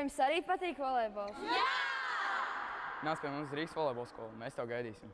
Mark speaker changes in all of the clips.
Speaker 1: jums arī patīk volejbols? Jā!
Speaker 2: Nāc pie mums uz Rīgas volejbola skolu, mēs tev gaidīsim.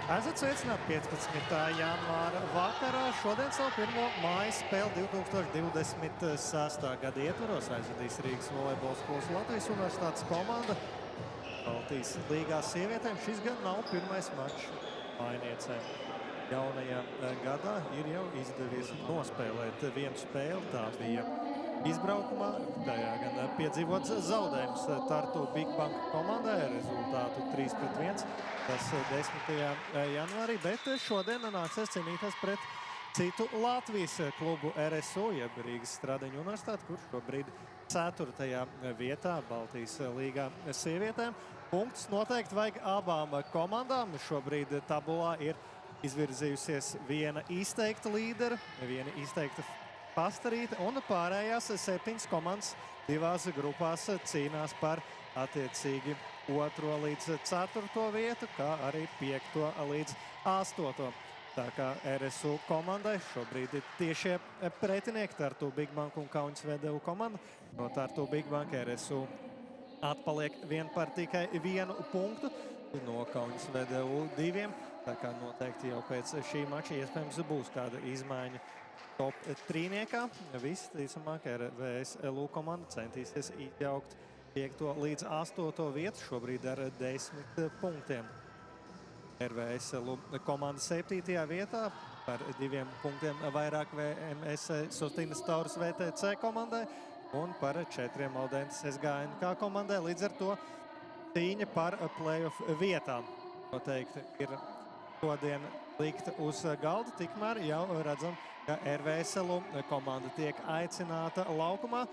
Speaker 3: Esat sveicināti 15. janvāra vakarā. Šodien savu pirmo mājas spēli 2026. gada ietvaros aizvadīs Rīgas volejbola skolas Latvijas Universitātes komanda. Baltijas līgā sievietēm šis gan nav pirmais mačs mājniecēm. Jaunajā gadā ir jau izdevies nospēlēt vienu spēli. Tā bija izbraukumā, tajā gan piedzīvots zaudējums Tartu Big Bank komandai ar rezultātu 3-1. Tas 10. janvārī, bet šodien nāksies cīnīties pret citu Latvijas klubu RSU, jeb Rīgas Stradiņu universitāti, kurš šobrīd 4. vietā Baltijas līgā sievietēm. Punkts noteikti vajag abām komandām. Šobrīd tabulā ir izvirzījusies viena izteikta līdera, viena izteikta pastarīte, un pārējās 7 komandas divās grupās cīnās par attiecīgi 2. līdz 4. vietu, kā arī 5. līdz 8. Tā kā RSU komandai šobrīd ir tiešie pretinieki Tartu Big Bank un Kaunas VDU komanda. No Tartu Big Bank RSU atpaliek vien par tikai 1 punktu, no Kaunas VDU 2. Tā kā noteikti jau pēc šī mača iespējams būs kāda izmaiņa top 3. Visticamāk, RVSLU komanda centīsies izjaukt 5. līdz 8. vietu, šobrīd ar 10 punktiem. RVSLU komanda 7. vietā par 2 punktiem vairāk VMS Sostinas Tauras VTC komandai un par 4 Audentes SGNK komandai. Līdz ar to cīņa par playoff vietām noteikti ir šodien likta uz galda, tikmēr jau redzam, ka RVSLU komanda tiek aicināta laukumā.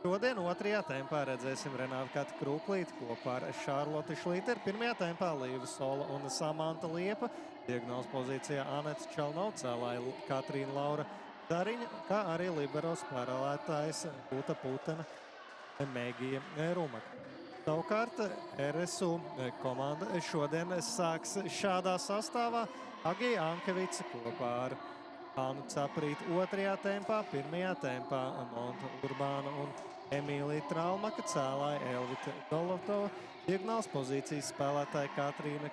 Speaker 3: Šodien 2. tempā redzēsim Renātu Kati Krūklīti kopā ar Šarloti Šlīteri. 1. tempā Līva Sola un Samanta Liepa. Diagonāls pozīcijā Aneta Čalnova, cēlāja Katrīna Laura Dariņa, kā arī libero spēlētājs Guta Putena Megija Rumaka. Savukārt RSU komanda šodien sāks šādā sastāvā. Agija Ankevica kopā ar Ānu Caprīti 2. tempā, 1. tempā Monta Urbāna un Emīlija Traumaka, cēlāja Elvita Dolotova, diagonāls pozīcijas spēlētāja Katrīna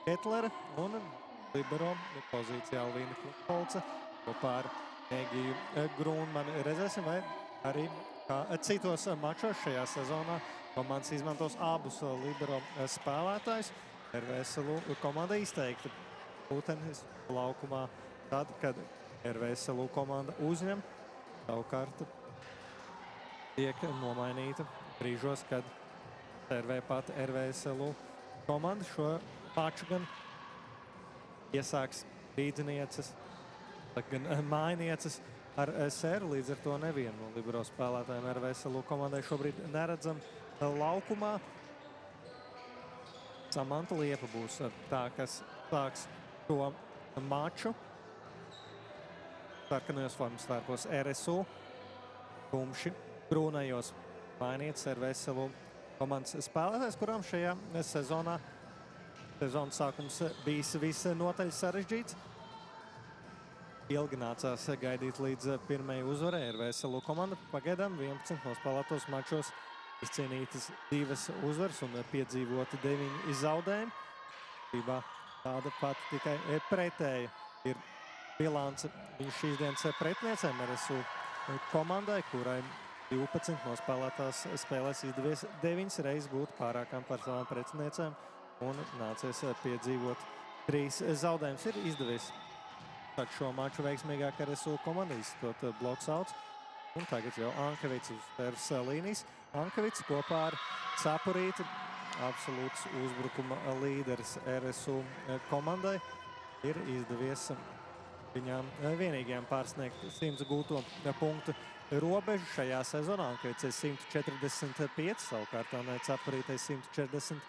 Speaker 3: Ketlere un libero pozīcijā Alvīna Polca kopā ar Megiju Grūnmani. Redzēsim, vai arī kā citos mačos šajā sezonā komandas izmantos abus libero spēlētājus. RVSLU komanda izteikti Putenis laukumā tad, kad RVSLU komanda uzņem, savukārt tiek nomainīta brīžos, kad servē pat RVSLU komanda. Šo maču gan iesāks līdzinieces, gan mājnieces ar servu, līdz ar to nevienu no libero spēlētājiem RVSLU komandai šobrīd neredzam laukumā. Samanta Liepa būs tā, kas sāks to maču. Sarkanajos formas vērpos RSU, tumši brūnajos mainīts RVSLU komandas spēlētājs, kurām šajā sezonā sezonas sākums bijis visnotaļ sarežģīts. Ilgi nācās gaidīt līdz pirmajai uzvarai. RVSLU komanda pagaidām 11 nospēlētos mačos izcīnītas 2 uzvaras un piedzīvoti 9 zaudējumi. Tāda pati tikai pretēja ir bilance šīs dienas pretiniecēm RSU komandai, kurai 12 nospēlētās spēlēs izdevies 9 reizes būt pārākām par savām pretiniecēm un nācies piedzīvot 3 zaudējumus. Ir izdevies šo maču veiksmīgāk RSU komanda izstot bloksauts. Un tagad jau Ankevics uz servas līnijas. Ankevics kopā ar Cepurīti, absolūts uzbrukuma līderis RSU komandai, ir izdevies viņām vienīgajām pārsniegt 100 gūto punktu robežu šajā sezonā. Ankevics 145, savukārt Cepurītei 148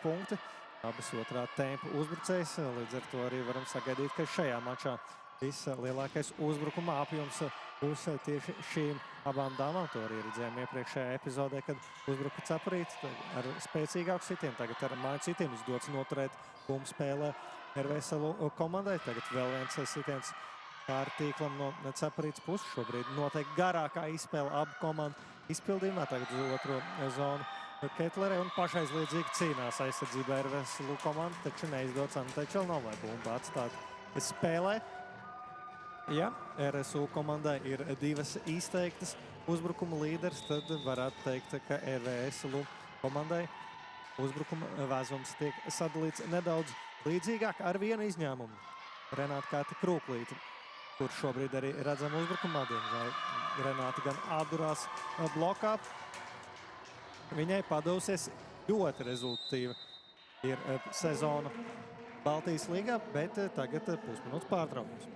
Speaker 3: punkti. Abas 2. tempa uzbrucējs, līdz ar to arī varam sagaidīt, ka šajā mačā vislielākais uzbrukuma apjoms būs tieši šīm abām dāmām. To arī redzējām iepriekšējā epizodē, kad uzbruka Cepurīti ar spēcīgāku sitienu. Tagad ar māju sitienu izdots noturēt bumbu spēlē RVSLU komandai. Tagad vēl viens sitiens pār tīklam no Cepurītes puses. Šobrīd noteikti garākā izspēle abu komandu izpildījumā. Tagad uz otro zonu Ketlerē un pašaizliedzīgi cīnās aizsardzībā RVSLU komanda, taču neizdodas Antai Čelnovai bumbu atstāt spēlē. Ja RSU komandai ir divas izteiktas uzbrukuma līderis, tad varētu teikt, ka RVSLU komandai uzbrukuma vēzums tiek sadalīts nedaudz līdzīgāk ar vienu izņēmumu. Renāta Kāta Krūklīte, kur šobrīd arī redzam uzbrukumā, diemžēl Renāta gan atdurās blokā. Viņai padevusies ļoti rezultatīva ir sezona Baltijas līgā, bet tagad pusminūtes pārtraukums.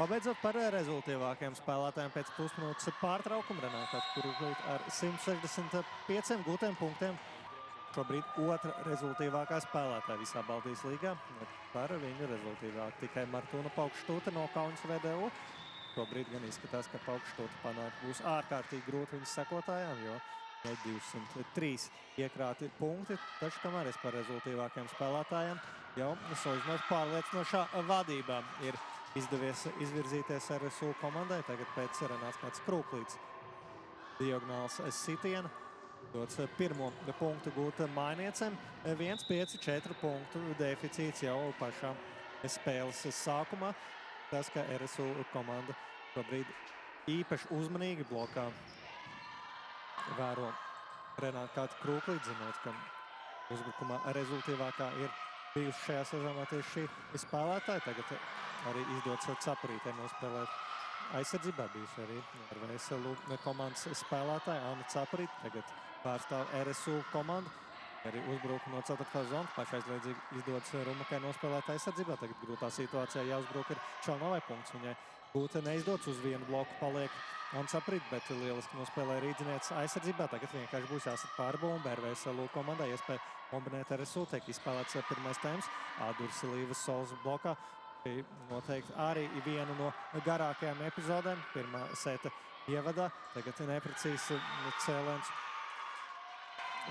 Speaker 3: Pabeidzot par rezultīvākajiem spēlētājiem pēc pusminūtes pārtraukuma, Renāta Krūklīte ar 165 gūtiem punktiem. Šobrīd otra rezultīvākā spēlētāja visā Baltijas līgā. Par viņu rezultīvāk tikai Martūna Paukštūte no Kaunas VDU. Šobrīd gan izskatās, ka Paukštūte panākt būs ārkārtīgi grūti viņas sekotājām, jo 203 iekrāti punkti, taču kamēr es par rezultīvākajiem spēlētājiem jau salīdzinoši pārliecinošā vadībā ir izdevies izvirzīties RSU komandai. Tagad pēc Renātas Kātas Krūklītes diagonāls sitiena dots pirmo punktu gūt mainiecem. 1-5-4 punktu deficīts jau pašā spēles sākumā. Tas, ka RSU komanda šobrīd īpaši uzmanīgi blokā vēro Renāta Kāta Krūklīte, zinot, ka uzbrukumā rezultīvākā ir bijusi šajā sezonā tieši šī spēlētāja. Tagad arī izdots Capurītē nospēlēt aizsardzībā, bijusi arī RVSLU komandas spēlētāja Anna Capurīte. Tagad pārstāv RSU komandu. Arī uzbruka no 4. zonas, pašaizliedzīgi izdots Rumakai nospēlēt aizsardzībā. Tagad grūtā situācijā jāuzbruk ir Čelnovai punkts. Viņai būt neizdots, uz vienu bloku paliek Anna Capurīte, bet lieliski nospēlē Rīdzinieces aizsardzībā. Tagad vienkārši būs jāsat pārbumba RVSLU komandai. Iespēja kombinēt RSU, tiek izspēlēts pirmais temps. Ādurs Līvas sols blokā. Noteikti arī viena no garākajām epizodēm. Pirmā seta ievadā. Tagad neprecīzi cēliens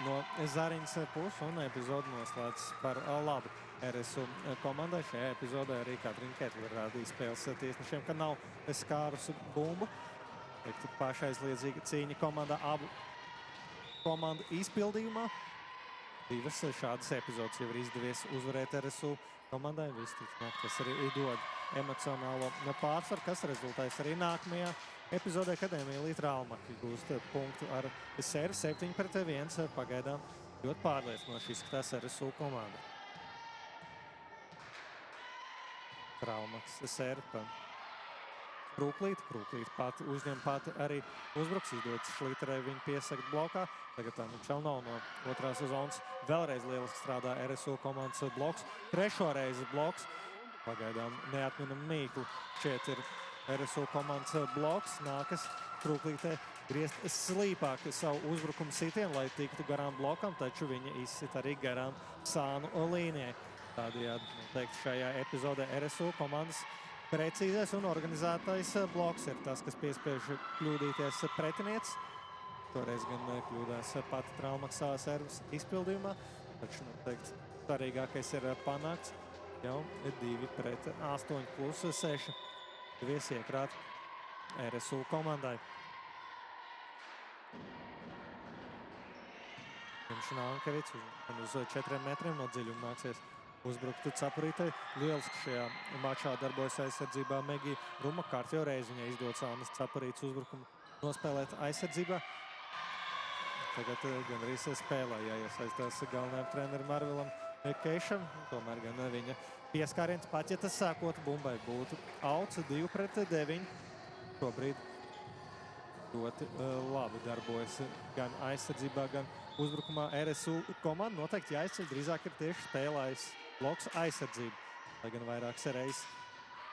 Speaker 3: no Zariņas puses un epizodi noslēdz par labu RSU komandai. Šajā epizodē arī Katrīna Ketlere rādīja spēles tiesnešiem, ka nav skārus bumbu. Pašaizliedzīga cīņa komandā abu komandu izpildījumā. Divas šādas epizodes jau ir izdevies uzvarēt RSU komandai. Visticamāk, tas arī dod emocionālo pārsvaru, kas rezultēs arī nākamajā epizodē, kad Emīlija Trālmaka gūst punktu ar servu 7-1. Pagaidām ļoti pārliecinoši izskatās RSU komanda. Trālmaks serva Krūklīte. Krūklīte pati uzņem pati arī uzbruks, izdodas Šlīterē viņu piesakt blokā. Tagad Čelnova no otrās zonas vēlreiz lieliski strādā RSU komandas bloks. Trešo reizi bloks. Pagaidām neatminam mīklu. Šeit ir RSU komandas bloks. Nākas Krūklītē griezt slīpāk savu uzbrukumu sitienu, lai tiktu garām blokam, taču viņa izsit arī garām sānu līnijai. Tādējādi, noteikti šajā epizodē RSU komandas precīzais un organizētais bloks ir tas, kas piespiež kļūdīties pretinieces. Toreiz gan kļūdās pati Trālmaka savā servas izpildījumā, taču noteikti svarīgākais ir panākts jau 2-8+6 devies iekrāt RSU komandai. Šanānkevics uz 4 metriem no dziļuma nāksies uzbrukt Capurītei. Lieliski šajā mačā darbojas aizsardzībā Megija Ruma. Kārtējo reizi viņai izdodas Annas Capurītes uzbrukumu nospēlēt aizsardzībā. Tagad gandrīz spēlē jāiesaistās galvenajam trenerim Arvilam Keišam. Tomēr gan viņa pieskāriens pat, ja tas sākot bumbai būtu auts 2-9. Šobrīd ļoti labi darbojas gan aizsardzībā, gan uzbrukumā. RSU komanda noteikti jāizceļ, drīzāk ir tieši spēlējis bloks aizsardzību, lai gan vairākas reizes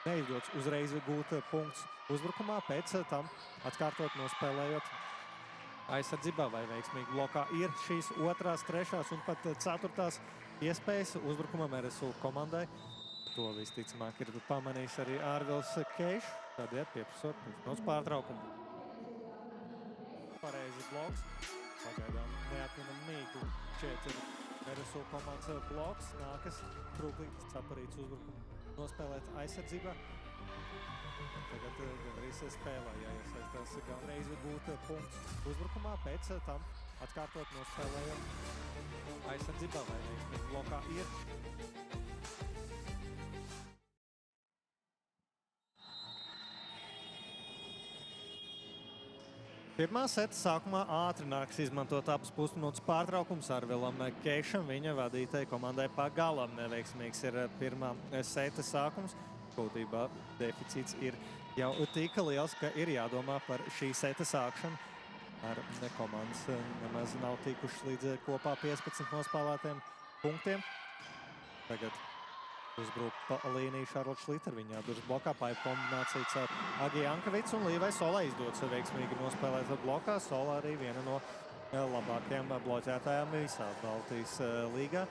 Speaker 3: neizdots uzreiz gūt punkts uzbrukumā, pēc tam atkārtot nospēlējot aizsardzībā vai veiksmīgi blokā. Ir šīs 2., 3. un pat 4. iespējas uzbrukumam RSU komandai. To visticamāk ir pamanījis arī Ārvils Keišs, tādēļ pieprasot pirms pārtraukumu. Pareizi bloks. Pagaidām neatminam mīklu. Šeit ir RSU komandas bloks. Nākas Krūklītis Caparīts uzbrukumu nospēlēt aizsardzībā. Tagad gandrīz spēlē jāiesaistās gandrīz būt punkts uzbrukumā, pēc tam atkārtot nospēlējot aizsardzībā vai veiksmīgi blokā ir. Pirmā seta sākumā ātri nāks izmantot abas pusminūtes pārtraukums Ārvilam Keišam. Viņa vadītāji komandai pa galam neveiksmīgs ir pirmā seta sākums. Būtībā deficīts ir jau tik liels, ka ir jādomā par šī seta sākšanu. Ar komandas nemaz nav tikušas līdz kopā 15 nospēlētiem punktiem. Tagad uzbruk pa līniju Šarlots Šliter. Viņa atduras blokā, paipa kombinācija caur Agi Jankovicu un Līvai Solai izdodas veiksmīgi nospēlēt blokā. Sola arī viena no labākajām bloķētājām visā Baltijas līgā.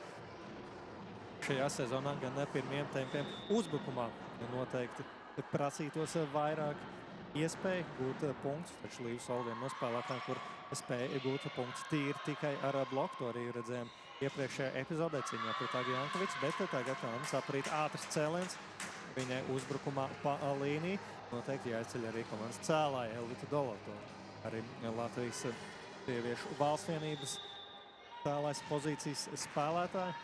Speaker 3: Šajā sezonā gan pirmiem tempiem uzbrukumā noteikti prasītos vairāk iespēju gūt punktus, taču Līva Sola viena no spēlētājiem, kur spēja gūt punktus tīri tikai ar bloku. To arī redzējām iepriekšējā epizodē cīņā pret Agi Jankovicu, bet tagad Caparīt ātrs cēliens viņai uzbrukumā pa līniju. Noteikti jāizceļ arī komandas cēlāja Elvita Doloto. Arī Latvijas sieviešu valsts vienības cēlājas pozīcijas spēlētāji.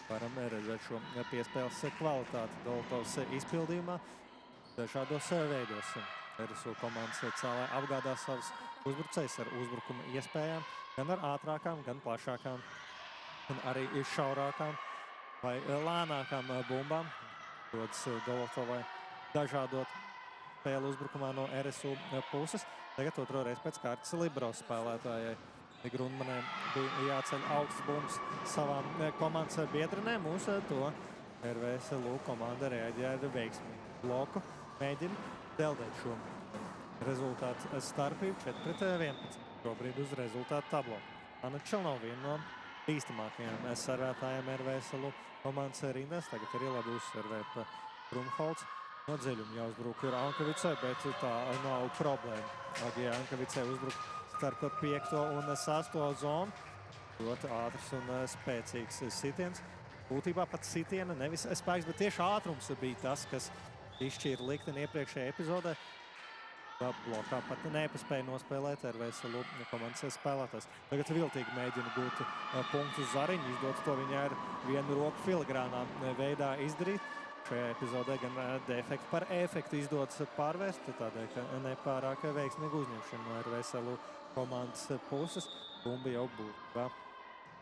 Speaker 3: Varam redzēt šo piespēles kvalitāti Dolotovs izpildījumā dažādos veidos. RSU komandas cēlāja apgādā savus uzbrucējus ar uzbrukuma iespējām, gan ar ātrākām, gan plašākām un arī šaurākām vai lēnākām bumbām. Dodas Dolotovai dažādot spēli uzbrukumā no RSU puses. Tagad otro reizi pēc kārtas libero spēlētājai Grundmanai bija jāceļ augsts bumbas savām komandas biedrenēm. Uz to RVSLU komanda reaģēja ar veiksmīgu bloku. Mēģina deldēt šo rezultātu starpību 4-11. Šobrīd uz rezultātu tablo. Anna Čelnova viena no bīstamākajām servētājiem RVSLU komandas rindās. Tagad arī labi uzservē pa Brumholts. No dziļuma jāuzbruk ir Jankovicai, bet tā nav problēma. Agi Jankovicai uzbruk starp 5. un 6. zonu. Ļoti ātrs un spēcīgs sitiens. Būtībā pat sitiena nevis spēks, bet tieši ātrums bija tas, kas izšķīra likteni iepriekšējā epizodē. Blokā pat nepaspēja nospēlēt RVSLU komandas spēlētājs. Tagad viltīgi mēģina gūt punktu uz Zariņu. Izdodas to viņai ar vienu roku filigrānā veidā izdarīt. Šajā epizodē gan defektu par efektu izdodas pārvērst, tādēļ, ka nepārāk veiksmīgu uzņemšanu no RVSLU komandas puses. Bumba jau būtībā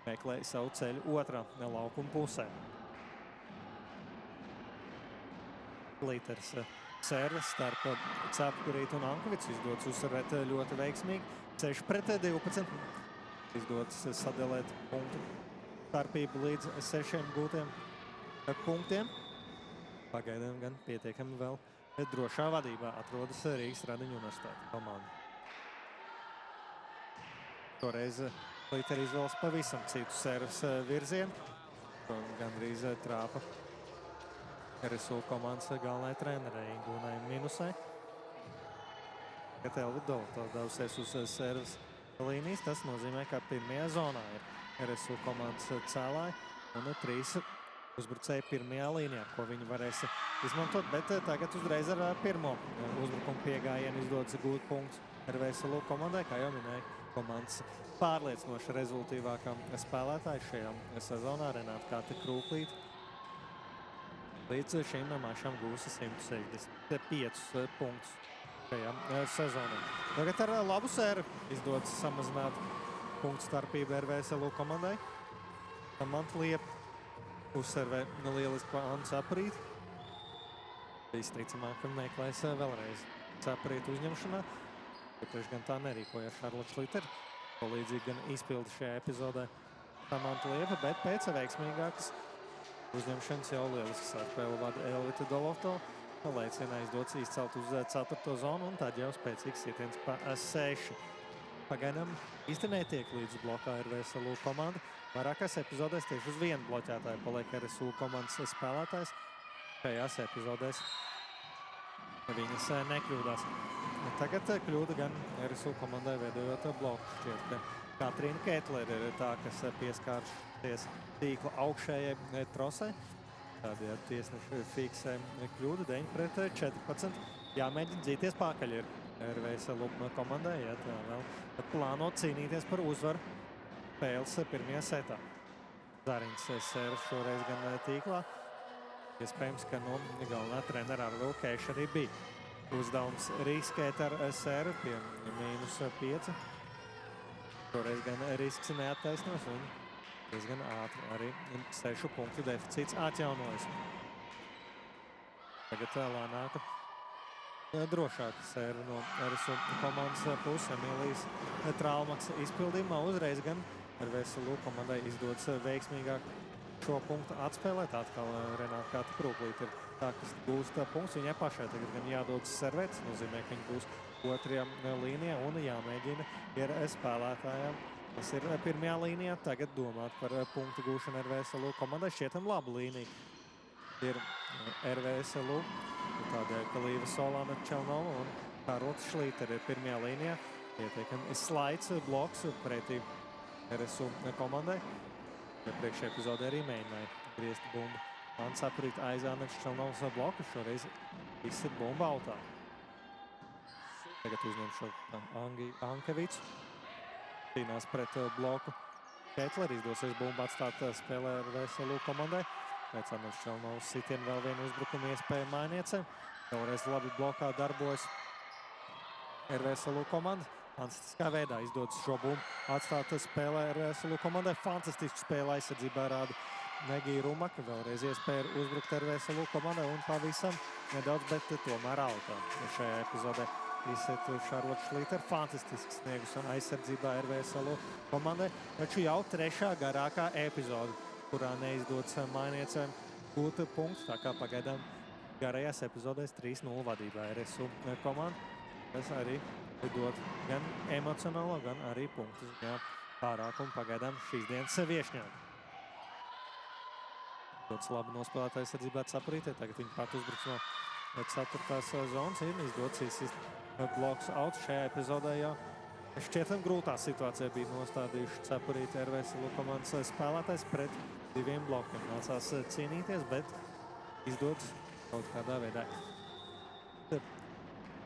Speaker 3: meklēja savu ceļu otrā laukuma pusē. Līteris serves starp Caparītu un Jankovicu izdodas uzsarvēt ļoti veiksmīgi. 6-12. Izdodas sadalēt punktu starpību līdz 6 gūtiem punktiem. Pagaidām gan pietiekami vēl drošā vadībā atrodas Rīgas Radiņu universitāte komanda. Toreiz Līteri izvēlas pavisam citu serves virzienu. Gandrīz trāpa RSU komandas galvenai trenerei Ingūnai Minusai. Kad Elvita Doloto devusies uz serves līnijas, tas nozīmē, ka pirmajā zonā ir RSU komandas cēlāji un 3 uzbrucēji pirmajā līnijā, ko viņi varēs izmantot, bet tagad uzreiz ar pirmo uzbrukumu piegājienu izdodas gūt punkts RVSLU komandai, kā jau minēja, komandas pārliecinoši rezultīvākām spēlētāji šajā sezonā Renāta Kāte Krūklīte. Līdz šīm mačām gūsi 165 punktus šajā sezonā. Tagad ar labu sēru izdodas samazināt punktu starpību RVSLU komandai. Samanta Liepa uzservē lieliski Annu Caparīti. Visticamāk, ka meklēs vēlreiz Caparīti uzņemšanā. Iepriekš gan tā nerīkoja Šarlots Šliter. Palīdzīgi gan izpildi šajā epizodē Samanta Liepa, bet pēc veiksmīgākas uzņemšanas jau lieliski sākspēle vada Elvita Dolovto. Lēcienā izdots izcelt uz 4. zonu un tad jau spēcīgs sitiens pa 6. Pagaidām īsti netiek līdz blokā RVSLU komanda. Vairākās epizodēs tieši uz vienu bloķētāju paliek RSU komandas spēlētājs. Šajās epizodēs viņas nekļūdās. Tagad kļūda gan RSU komandai veidojot bloku. Šķiet, ka Katrīna Ketlere ir tā, kas pieskāršies tīkla augšējai trosei. Tādējādi tiesneši fiksē kļūdu 9-14. Jāmēģina dzīties pakaļ ir RVSLU komandai, ja tā vēl plāno cīnīties par uzvaru spēles pirmajā setā. Zariņš sēra šoreiz gan tīklā. Iespējams, ka no galvenā trenera Arvila Keiša arī bija uzdevums riskēt ar sēru pie -5. Šoreiz gan risks neattaisnos un diezgan ātri arī 6 punktu deficīts atjaunojas. Tagad lēnāka, drošāka sēra no RSU komandas puses. Emīlijas Trālmaks izpildījumā uzreiz gan RVSLU komandai izdodas veiksmīgāk šo punktu atspēlēt. Atkal Renāta Kata Krūklīte ir tā, kas gūst punkts. Viņai pašai tagad gan jādodas servēts, nozīmē, ka viņa būs otrajā līnijā un jāmēģina ir spēlētājām, kas ir pirmajā līnijā, tagad domāt par punktu gūšanu RVSLU komandai. Šķietam laba līnija ir RVSLU, tādēļ, ka Līva Solāna Čelnova un Karota Šlīteri ir pirmajā līnijā. Ieteikami slaids bloks pretī RSU komandai. Priekšējā epizodē arī mēģināja griezt bumbu. Mans aprīt aizāneks Čelnovas bloku, šoreiz viss ir bumba autā. Tagad uzņem šo Ankevicu. Cīnās pret bloku. Ketler izdosies bumbu atstāt spēlē ar RVSLU komandai. Pēc Arnolds Čelnovas sitienu vēl vienu uzbrukumu iespēju mainiecēm. Vēlreiz labi blokā darbojas RVSLU komanda. Fantastiskā veidā izdodas šo bumbu atstāt spēlē ar RVSLU komandai. Fantastisku spēle aizsardzībā rāda Negija Rumaka. Vēlreiz iespēja uzbrukt RVSLU komandai un pavisam nedaudz, bet tomēr autā. Šajā epizodē izset Šarlots Šlīter. Fantastisks sniegus un aizsardzībā RVSLU komandai. Taču jau trešā garākā epizode, kurā neizdodas mainiecēm gūt punktu. Tā kā pagaidām garajās epizodēs 3-0 vadībā RSU komanda. Tas arī dod gan emocionālo, gan arī punktu ziņā pārākumu pagaidām šīs dienas viešņām. Dots labi nospēlēt aizsardzībā Caprītē. Tagad viņi pat uzbruks no 4. zonas. Ir izdots īsis bloks out šajā epizodē jau. Šķietam grūtā situācijā bija nostādījuši Caprīte RVSLU komandas spēlētājs pret 2 blokiem. Nācās cīnīties, bet izdots kaut kādā veidā.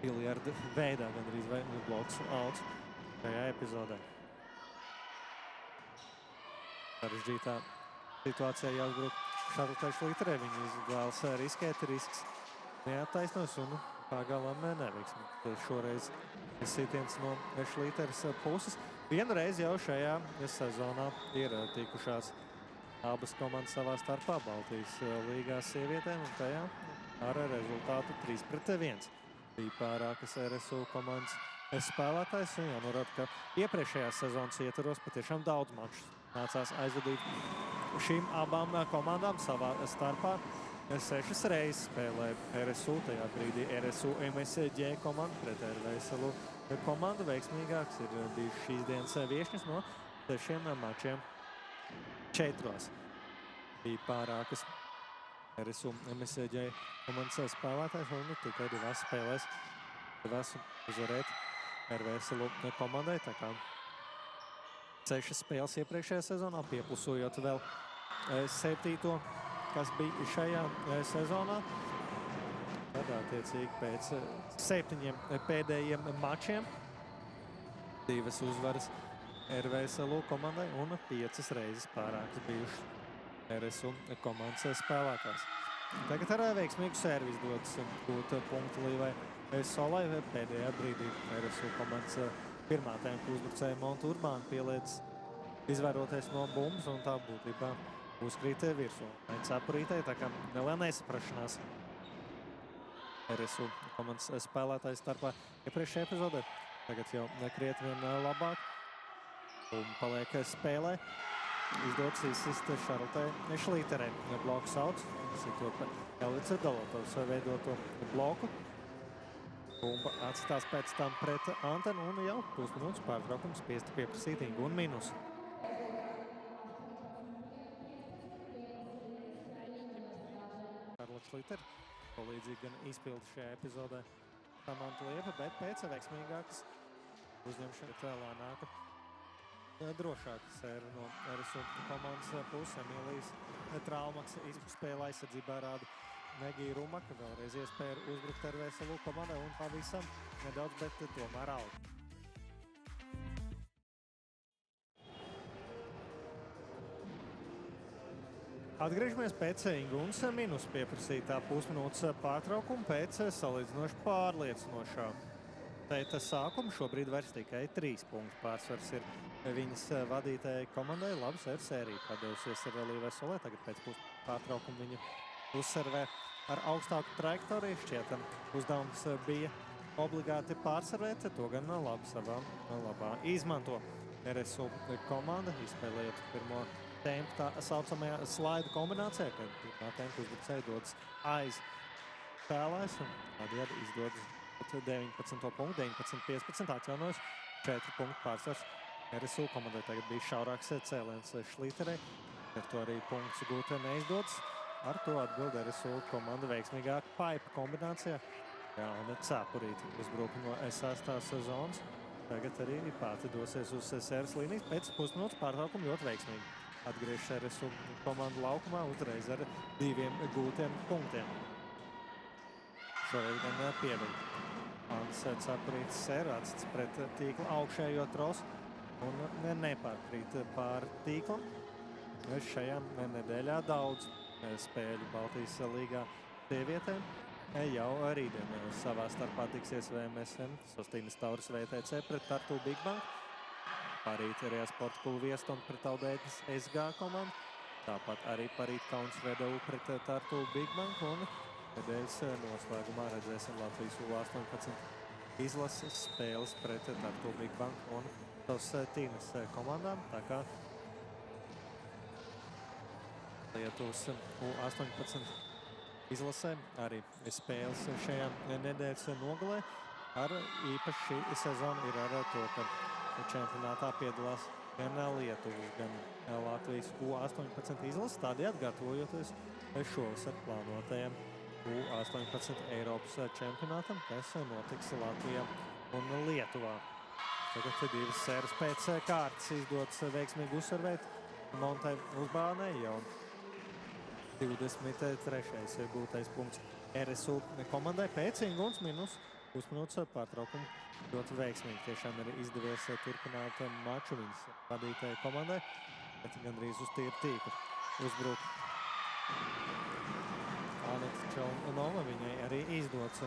Speaker 3: Biljarda veidā gandrīz vai bloks out šajā epizodē. Sarežģītā situācijā jāuzbruk Šarlotai Šlīterei. Viņi izvēlas riskēt, risks neattaisnos un pagalam neveiksmi. Šoreiz sitiens no Šlīteres puses. Vienreiz jau šajā sezonā ir tikušās abas komandas savā starpā Baltijas līgās sievietēm un tajā ar rezultātu 3-1. Bija pārākas RSU komandas spēlētājs un jānorāda, ka iepriekšējās sezonas ietvaros patiešām daudz mačus nācās aizvadīt šīm abām komandām savā starpā. 6 reizes spēlēja RSU, tajā brīdī RSU MSG komanda pret RVSLU komandu. Veiksmīgāks ir bijuši šīs dienas viešņas no 6 mačiem 4. Bija pārākas RSU MSG komandas spēlētājs un tikai 2 spēlēs uzvarēt RVSLU komandai. Tā kā 6 spēles iepriekšējā sezonā, pieplusojot vēl 7. kas bija šajā sezonā. Tad attiecīgi pēc 7 pēdējiem mačiem 2 uzvaras RVSLU komandai un 5 reizes pārākas bijušas RSU komandas spēlētājs. Tagad ar veiksmīgu sērvi izdodas gūt punktu Līvai Solai. Pēdējā brīdī RSU komandas pirmā tempa uzbrucēja Monta Urbāna pieliec izvairoties no bumbas un tā būtībā uzkrīt virsū. Caprītei, tā kā neliela nesaprašanās RSU komandas spēlētājs starpā iepriekšējā epizodē. Tagad jau nekriet vien labāk. Un paliek spēlē. Izdodas izsist Šarlotē Šlīterē. Bloku sauc. Sitot Elvica Dolotovs veidoto bloku. Bumba atstās pēc tam pret Antenu un jau pusminūtes pārtraukums spiesti pieprasīt Ingu un minus. Šarlota Šlīter palīdzīgi gan izpildi šajā epizodē Samanta Liepa, bet pēc veiksmīgākas uzņemšana lēnāka. Drošāka sēra no RSU komandas puses. Emīlijas Traumaks izspēlē aizsardzībā rāda Negija Rumaka. Vēlreiz iespēja uzbrukt ar veselu komandai un pavisam nedaudz, bet tomēr aug. Atgriežamies pēc Ingunas minus pieprasītā pusminūtes pārtraukuma pēc salīdzinoši pārliecinošā Tēta sākuma. Šobrīd vairs tikai 3 punktu pārsvars ir viņas vadītājai komandai. Labi sērija padevusies ar Līvai Solē. Tagad pēc pārtraukuma viņa uzservē ar augstāku trajektoriju. Šķietam uzdevums bija obligāti pārservēt. To gan labi savā labā izmanto RSU komanda, izspēlējot pirmo tempu tā saucamajā slaidu kombinācijā, kad pirmā tempu uzbrucēji dodas aiz spēlēs un tādējādi izdodas 19 punktu, 19-15 atjaunojas 4 punktu pārsvars. RSU komandai tagad bija šaurāks cēliens Šlīterei, ar to arī punkts gūt neizdodas. Ar to atbild RSU komanda veiksmīgāk paipa kombinācijā. Jāna Cepurīte uzbruka no sastās zonas. Tagad arī pati dosies uz sēras līnijas. Pēc pusminūtes pārtraukuma ļoti veiksmīgi atgriež RSU komandu laukumā uzreiz ar 2 gūtiem punktiem. Šoreiz gan pieviļ. Ants Cepurītes sēra atsts pret tīkla augšējo trosu un nepārkrīt pār tīklam. Šajā nedēļā daudz spēļu Baltijas līgā sievietēm. Jau rītdien savā starpā tiksies VMSM Sostīnas Tauras VTC pret Tartu Big Bank. Parīt arī Sporta klubu Vieston pret Audētnes SG komandu. Tāpat arī parīt Kauns VDU pret Tartu Big Bank. Un nedēļas noslēgumā redzēsim Latvijas U18 izlases spēles pret Tartu Big Bank un Sostīnas komandām. Tā kā Lietuvas U18 izlasē arī spēles šajā nedēļas nogalē. Ar īpaši šī sezona ir ar to, ka čempionātā piedalās gan Lietuvas, gan Latvijas U18 izlases, tādējādi gatavojoties šovasar plānotajam U18 Eiropas čempionātam, kas notiks Latvijā un Lietuvā. Tagad 2 sēras pēc kārtas izdodas veiksmīgi uzsarvēt Montai Uzbānē jau 23. gūtais punkts RSU komandai pēc Ingunas minus pusminūtes pārtraukumu. Ļoti veiksmīgi tiešām ir izdevies turpināt maču viņas vadītāji komandai, bet gandrīz uz tīru tīklu uzbruk Anita Čelnova. Viņai arī izdodas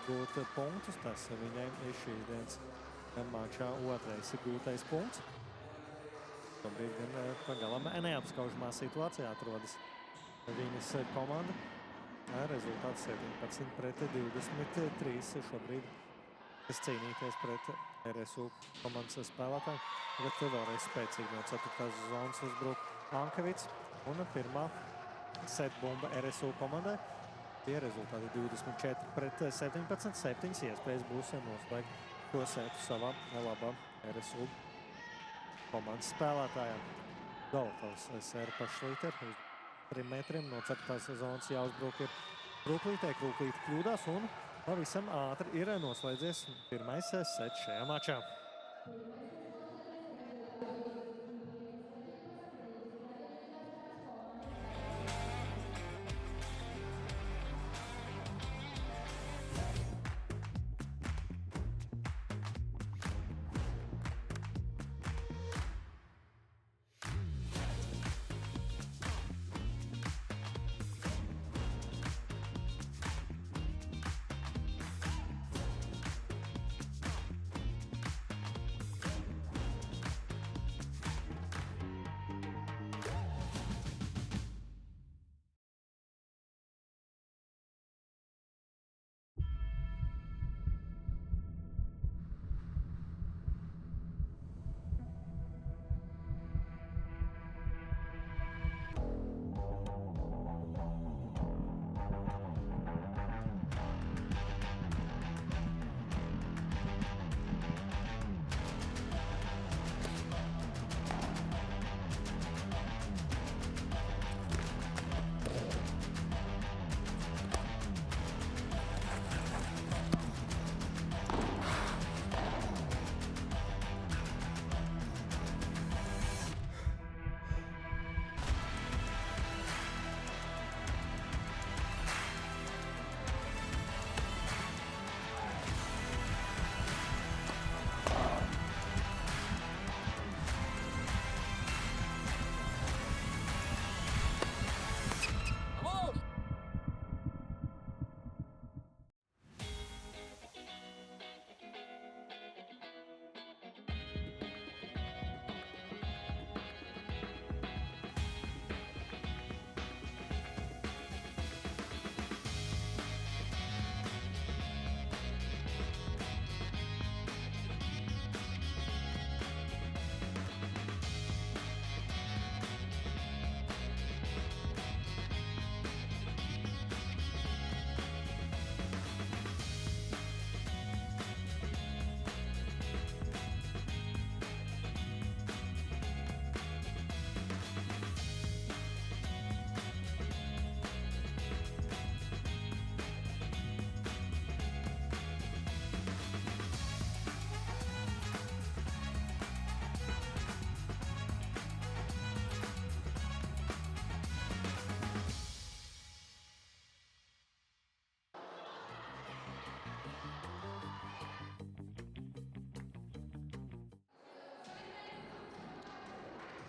Speaker 3: gūt punktus. Tas viņai ir šīs dienas mačā 2. gūtais punkts. Šobrīd gan pagalam neapskaužamā situācijā atrodas viņas komanda. Rezultāts 17-23 šobrīd. Es cīnīties pret RSU komandas spēlētājiem. Tagad vēlreiz spēcīgi no 4. zonas uzbruk Ankevits. Un pirmā setbumba RSU komandai. Tie rezultāti 24-17. 7 iespējas būs noslēgt to setu savā labā RSU komandas spēlētājiem. Dolotovs sēra pa Šlīteru. 3 metriem no 4. zonas jāuzbruk ir Krūklītē. Krūklīte kļūdās un pavisam ātri ir noslēdzies pirmais sets šajā mačā.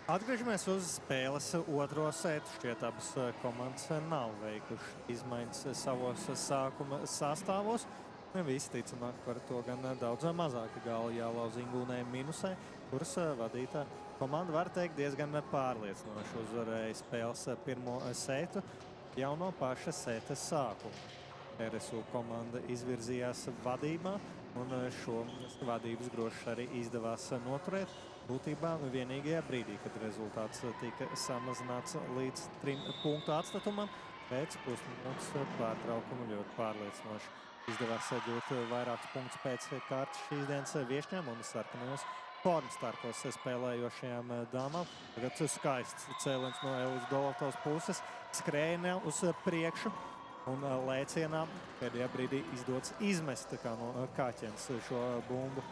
Speaker 3: Atgriežamies uz spēles otro setu. Šķiet, abas komandas nav veikuši izmaiņas savos sākuma sastāvos. Visticamāk par to gan daudz mazāk gali jālauz Ingūnai minusē, kuras vadītā komanda var teikt diezgan pārliecinoši uzvarēja spēles pirmo setu jau no paša seta sākuma. RSU komanda izvirzījās vadībā, un šo vadības grošu arī izdevās noturēt. Būtībā vienīgajā brīdī, kad rezultāts tika samazināts līdz 3 punktu atstatumam, pēc pusminūtes pārtraukuma ļoti pārliecinoši izdevās gūt vairākus punktus pēc kārtas šīs dienas viešņām un sarkanajos formstarkos spēlējošajām dāmām. Tagad skaists cēliens no Elvis Dolotovas puses, skrēja uz priekšu. Un lēcienā pēdējā brīdī izdodas izmest kā no kāķens šo bumbu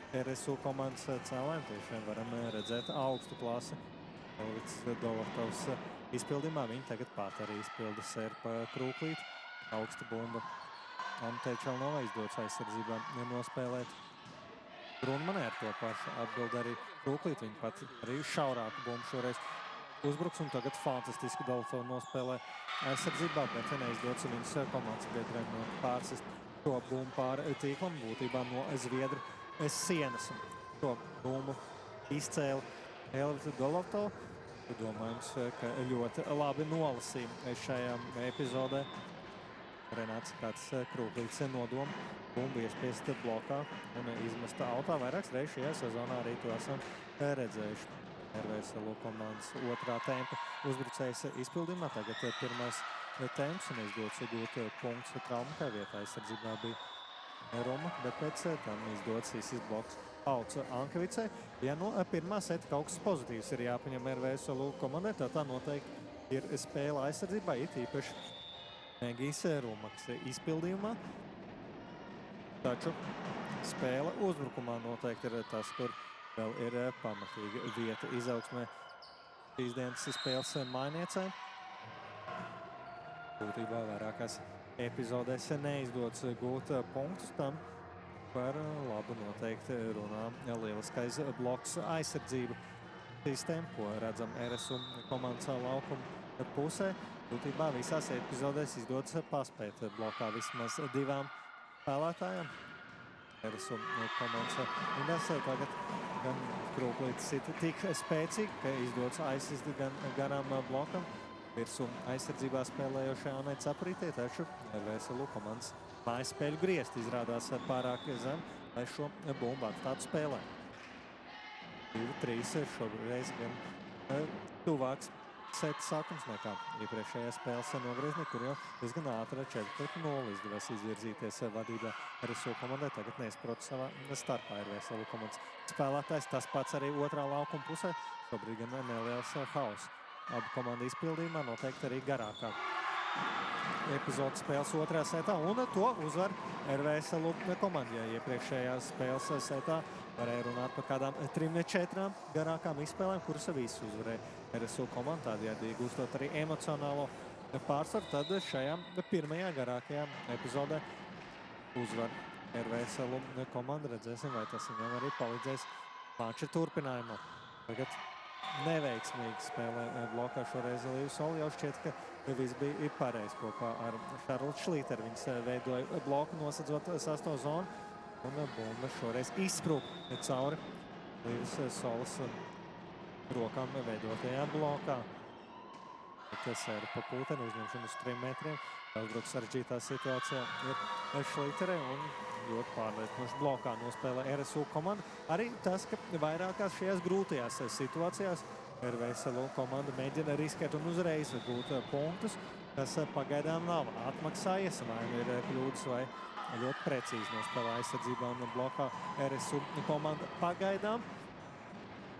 Speaker 3: RSU komandas cēlēm. Tiešām varam redzēt augstu klasi Elvis Dolotovs izpildījumā. Viņi tagad pat arī izpilda sērpa krūklīt. Augsta bumba. Anteičalnovā izdodas aizsardzībā nospēlēt. Brunmanē ar to pašu atbild arī krūklīt. Viņi pat arī šaurāku bumbu šoreiz uzbruks, un tagad fantastiski Dolotovu nospēlē aizsardzībā, bet neizdodas viņas komandas biedriem pārsist šo bumbu pāri tīklam, būtībā no Zviedru sienas. To bumbu izcēla Elvita Dolotova. Domājams, ka ļoti labi nolasīja šajā epizodē. Renāts kāds krūklīts nodoma bumbu iespiest blokā un izmesta autā. Vairākas reizes šajā sezonā arī to esam redzējuši. RVSLU komandas otrā tempa uzbrucējs izpildījumā. Tagad pirmais temps un izdodas gūt punkts traumu vietā. Aizsardzībā bija Roma, bet pēc tam izdodas īsis bloks Auts Ankevicē. Ja no pirmā seta kaut kas pozitīvs ir jāpaņem RVSLU komandai, tad tā noteikti ir spēle aizsardzībā, it īpaši Megijas Rumaks izpildījumā. Taču spēle uzbrukumā noteikti ir tas, kur vēl ir pamatīga vieta izaugsmē šīs dienas spēles mainiecē. Būtībā vairākās epizodēs neizdodas gūt punktus, tam par labu noteikti runā lieliskais bloks aizsardzību sistēma, ko redzam RSU komandas laukuma pusē. Būtībā visās epizodēs izdodas paspēt blokā vismaz 2 spēlētājiem. RSU komandas indās tagad gan krūklītis ir tik spēcīgi, ka izdodas aizsist gan garām blokam. Virsū aizsardzībā spēlējošajā Anai Caprītē, taču RVSLU komandas mājas spēļu griezti izrādās pārāk zem, lai šo bumbu atstātu spēlē. 2-3 šoreiz gan tuvāks seta sākums nekā iepriekšējā spēles nogriezni, kur jau diezgan ātri 4-0 izdevās izvirzīties vadībā RSU komandai. Tagad neizprot savā starpā RVSLU komandas spēlētājs. Tas pats arī otrā laukuma pusē. Šobrīd gan neliels hauss. Abu komandu izpildījumā noteikti arī garākā epizodes spēles otrajā setā, un to uzvar RVSLU komandai. Iepriekšējās spēles setā varēja runāt par kādām 3-4 garākām izspēlēm, kuras visu uzvarēja RSU komanda, tādējādi iegūstot arī emocionālo pārsvaru. Tad šajā pirmajā garākajā epizodē uzvar RVSLU komanda. Redzēsim, vai tas viņam arī palīdzēs mača turpinājumā. Tagad neveiksmīgi spēlē blokā šoreiz Līvas Soli. Jau šķiet, ka viss bija pareizi kopā ar Šarlotu Šlīteru. Viņas veidoja bloku nosadzot sasto zonu, un bumba šoreiz izsprūk cauri Līvas Solis rokām veidotajā blokā. Tas ir pa pūteni uzņemšanu uz 3 metriem. Daudz sarežģītā situācijā ir Šlīterē un ļoti pārliecinoši blokā nospēlē RSU komanda. Arī tas, ka vairākās šajās grūtajās situācijās RVSLU komanda mēģina riskēt un uzreiz gūt punktus, kas pagaidām nav atmaksājies, vai ir kļūdas vai ļoti precīzi nospēlē aizsardzībā un blokā RSU komanda pagaidām.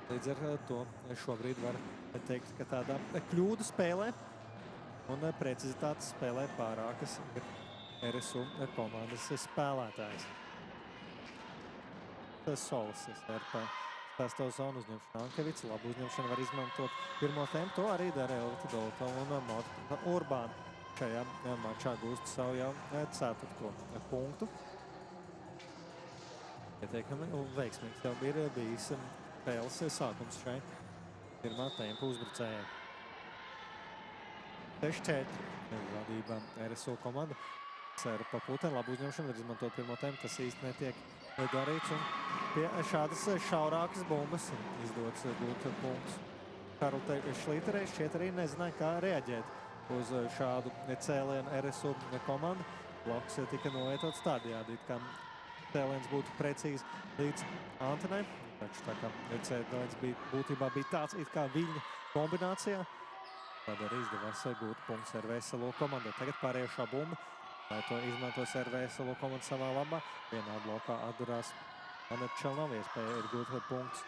Speaker 3: Līdz ar to šobrīd var teikt, ka tāda kļūdu spēlē un precizitātes spēlē pārākas ir RSU komandas spēlētājs. Solis ir pa sasto zonu uzņemšanu Ankevics. Labu uzņemšanu var izmantot pirmo tempu. To arī dara Elvita Dolotova un Marta Urbāna. Šajā mačā gūst savu jau 4. punktu. Ieteikami un veiksmīgs jau ir bijis spēles sākums šai pirmā tempa uzbrucējai. 6-4 vadībā RSU komanda. Sēra pa puteni, labu uzņemšanu, var izmantot pirmo tempu, tas īsti netiek darīts. Un pie šādas šaurākas bumbas izdodas gūt punktus. Karltai Šlīterei šķiet arī nezināja, kā reaģēt uz šādu cēlienu RSU komandu. Bloks tika novietots tādējādi, kā cēliens būtu precīzi līdz Antenai. Taču tā kā cēliens būtībā bija tāds it kā viļņa kombinācijā. Tad arī izdevās gūt punktus RVSLU komandai. Tagad pārējušā bumba. Lai to izmantos RVSLU komanda savā labā. Vienā blokā atdurās Aneta Čelnava. Iespēja ir gūt punktus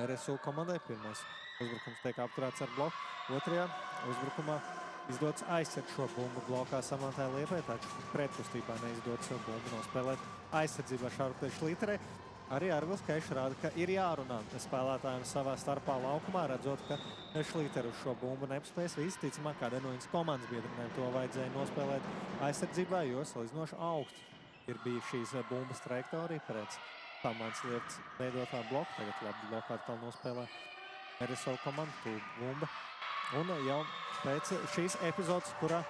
Speaker 3: RSU komandai. Pirmais uzbrukums tiek apturēts ar bloku. Otrajā uzbrukumā izdodas aizsargt šo bumbu blokā Samantai Liepai, taču pretkustībā neizdodas bumbu nospēlēt aizsardzībā Šarlotai Šlīterei. Arī Arvils Keišs rāda, ka ir jārunā spēlētājiem savā starpā laukumā, redzot, ka Šlīter uz šo bumbu nepaspēs. Visticamāk, kādai no viņas komandas biedrinēm to vajadzēja nospēlēt aizsardzībā, jo salīdzinoši augsts ir bija šīs bumbas trajektorija pēc Samantas Liepas veidotā bloka. Tagad labi blokā atkal nospēlē RSU komanda, tūl bumba. Un jau pēc šīs epizodes, kurā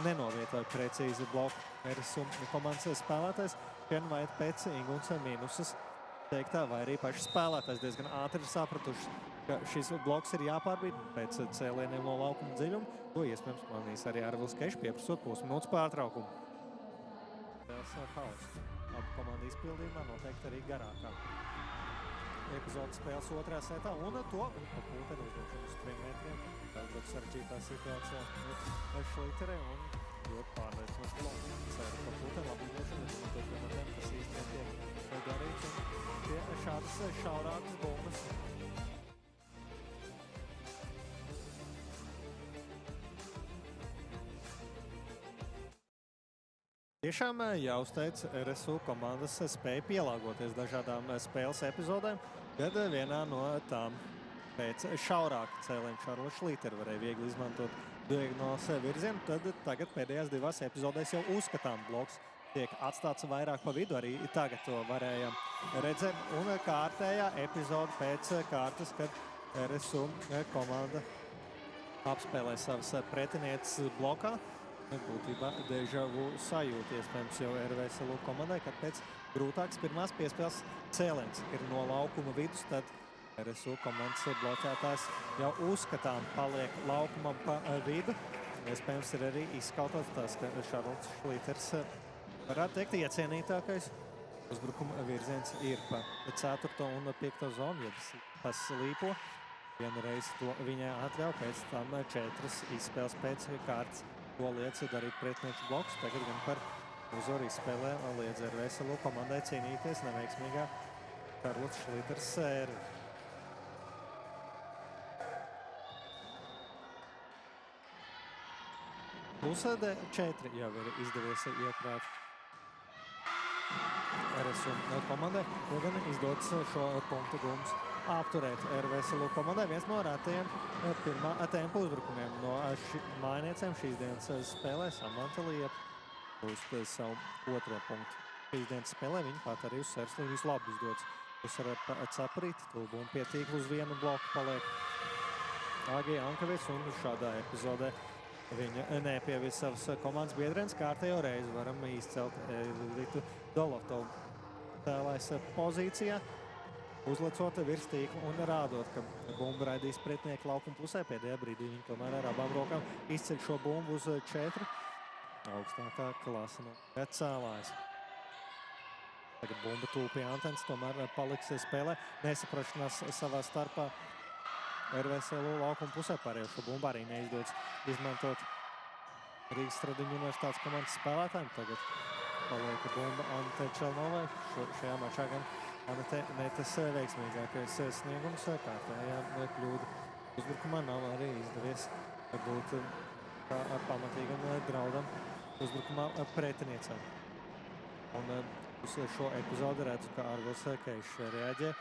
Speaker 3: nenovietoja precīzi bloku RSU komandas spēlētājs, vai pēc Inguns mīnusas teiktā, vai arī paši spēlētājs diezgan ātri sapratuši, ka šis bloks ir jāpārbīd pēc cēlieniem no laukuma dziļuma, ko iespējams manīs arī Arvils Keišs, pieprasot pusminūtes pārtraukumu. Spēles hauss. Abu komandu izpildījumā noteikti arī garākā epizodes spēles otrajā setā, un to pa pūteni uzdošanu uz 3 metriem. Daudz sarežģītā situācijā Šlīterei un ļoti pārliecinoši bloku. Sēra pa pūteni, labi uzdošanu, izmantot pirmā tempa, tas īsti netiek darīts. Un pie šādas šaurākas bumbas tiešām jāuzteic RSU komandas spēja pielāgoties dažādām spēles epizodēm, kad vienā no tām pēc šaurāka cēliena Šarlote Šlītere varēja viegli izmantot diagonāls virzienu, tad tagad pēdējās divās epizodēs jau uzskatām bloks tiek atstāts vairāk pa vidu, arī tagad to varējām redzēt. Un kārtējā epizode pēc kārtas, kad RSU komanda apspēlē savas pretinieces blokā, būtībā deja vu sajūta iespējams jau RVSLU komandai, kad pēc grūtākas pirmās piespēles cēliens ir no laukuma vidus, tad RSU komandas bloķētājs jau uzskatām paliek laukumam pa vidu. Iespējams ir arī izskautots tas, ka Šarlotes Šlīters varētu teikt iecienītākais uzbrukuma virziens ir pa 4. un 5. zonu, ja tas līpo. Vienreiz to viņai atļauj, pēc tam 4 izspēles pēc kārtas. To liedz darīt pretinieču bloks. Tagad gan par uzvaru izspēlē liedz RVSLU komandai cīnīties neveiksmīgā Šarlotes Šlīteres sērija. Pusēdē 4 jau ir izdevies iekrāt RSU komandai, to gan izdodas šo punktu gumus apturēt RVSLU komandai. Viens no rētajiem pirmā tempa uzbrukumiem no mājniecēm šīs dienas spēlē Samanta Liepa uz savu otro punktu. Šīs dienas spēlē viņa pat arī uz sēras līnijas labi izdodas. Uzsver pa Caparīti, tūlbumu pie tīklu uz vienu bloku paliek Āgī Ankavics, un šādā epizodē viņa nepievis savas komandas biedrienes. Kārtējo reizi varam izcelt Vitu Dolotovu tēlais pozīcijā, uzlecot virs tīkla un rādot, ka bumbu raidīs pretinieku laukuma pusē. Pēdējā brīdī viņi tomēr ar abām rokām izceļ šo bumbu uz 4. Augstākā klasa no cēlājas. Tagad bumba tuvu pie Antenes, tomēr paliks spēlē. Nesaprašanās savā starpā RVSLU laukuma pusē. Pārējošo bumbu arī neizdodas izmantot Rīgas Stradiņu universitātes komandas spēlētājiem. Tagad paliek bumba Anete Čelnovai. Šajā mačā gan Anete netas veiksmīgākais sniegums. Kārtējā kļūda uzbrukumā nav arī izdevies būt ar pamatīgam draudam uzbrukumā pretiniecēm. Un uz šo epizodi redzu, ka Arvils Keišs reaģē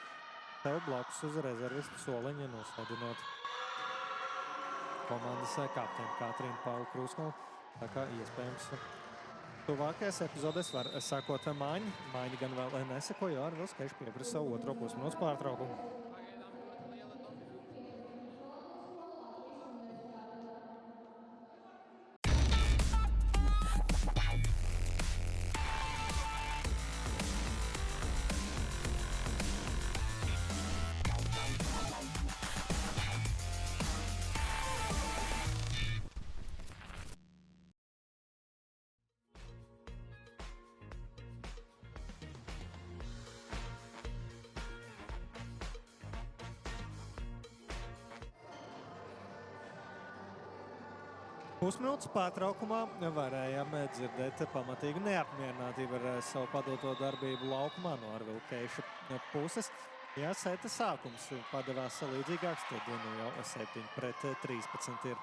Speaker 3: tev blakus uz rezervistu soliņa, nosodinot komandas kapteini Katrīnu Paulu Krūskolu. Tā kā iespējams tuvākajās epizodēs var sakot maiņu. Maiņa gan vēl nesako, jo Arvils Keišs pieprasa savu otro pusminūtes pārtraukumu. Pusminūtes pārtraukumā varējām dzirdēt pamatīgu neapmierinātību ar savu padoto darbību laukumā no Arvila Keiša puses. Ja seta sākums padevās līdzīgāks, tad jau 7-13 ir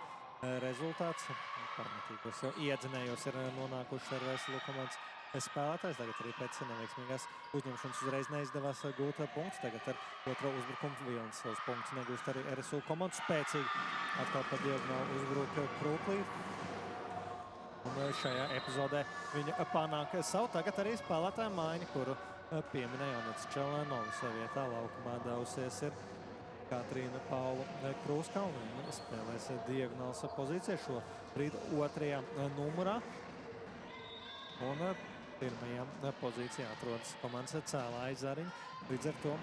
Speaker 3: rezultāts. Pamatīgos jau iedzinējos ir nonākuši ar Veselu komandas spēlētājs. Tagad arī pēc neveiksmīgās uzņemšanas uzreiz neizdevās gūt punktus. Tagad ar otro uzbrukumu Vilnis savus punktus negūst arī RSU komandu. Spēcīgi atkal pa diagonālu uzbruk Krūklīt. Un šajā epizodē viņa panāk savu. Tagad arī spēlētāja maiņa, kuru pieminēja Onets Čelēnovs vietā. Laukumā devusies ir Katrīna Paula Krūskalna. Viņa spēlēs diagonāls pozīcijā šobrīd 2. numurā. Un pirmajā pozīcijā atrodas komandas Cēlāja Zariņa. Līdz ar to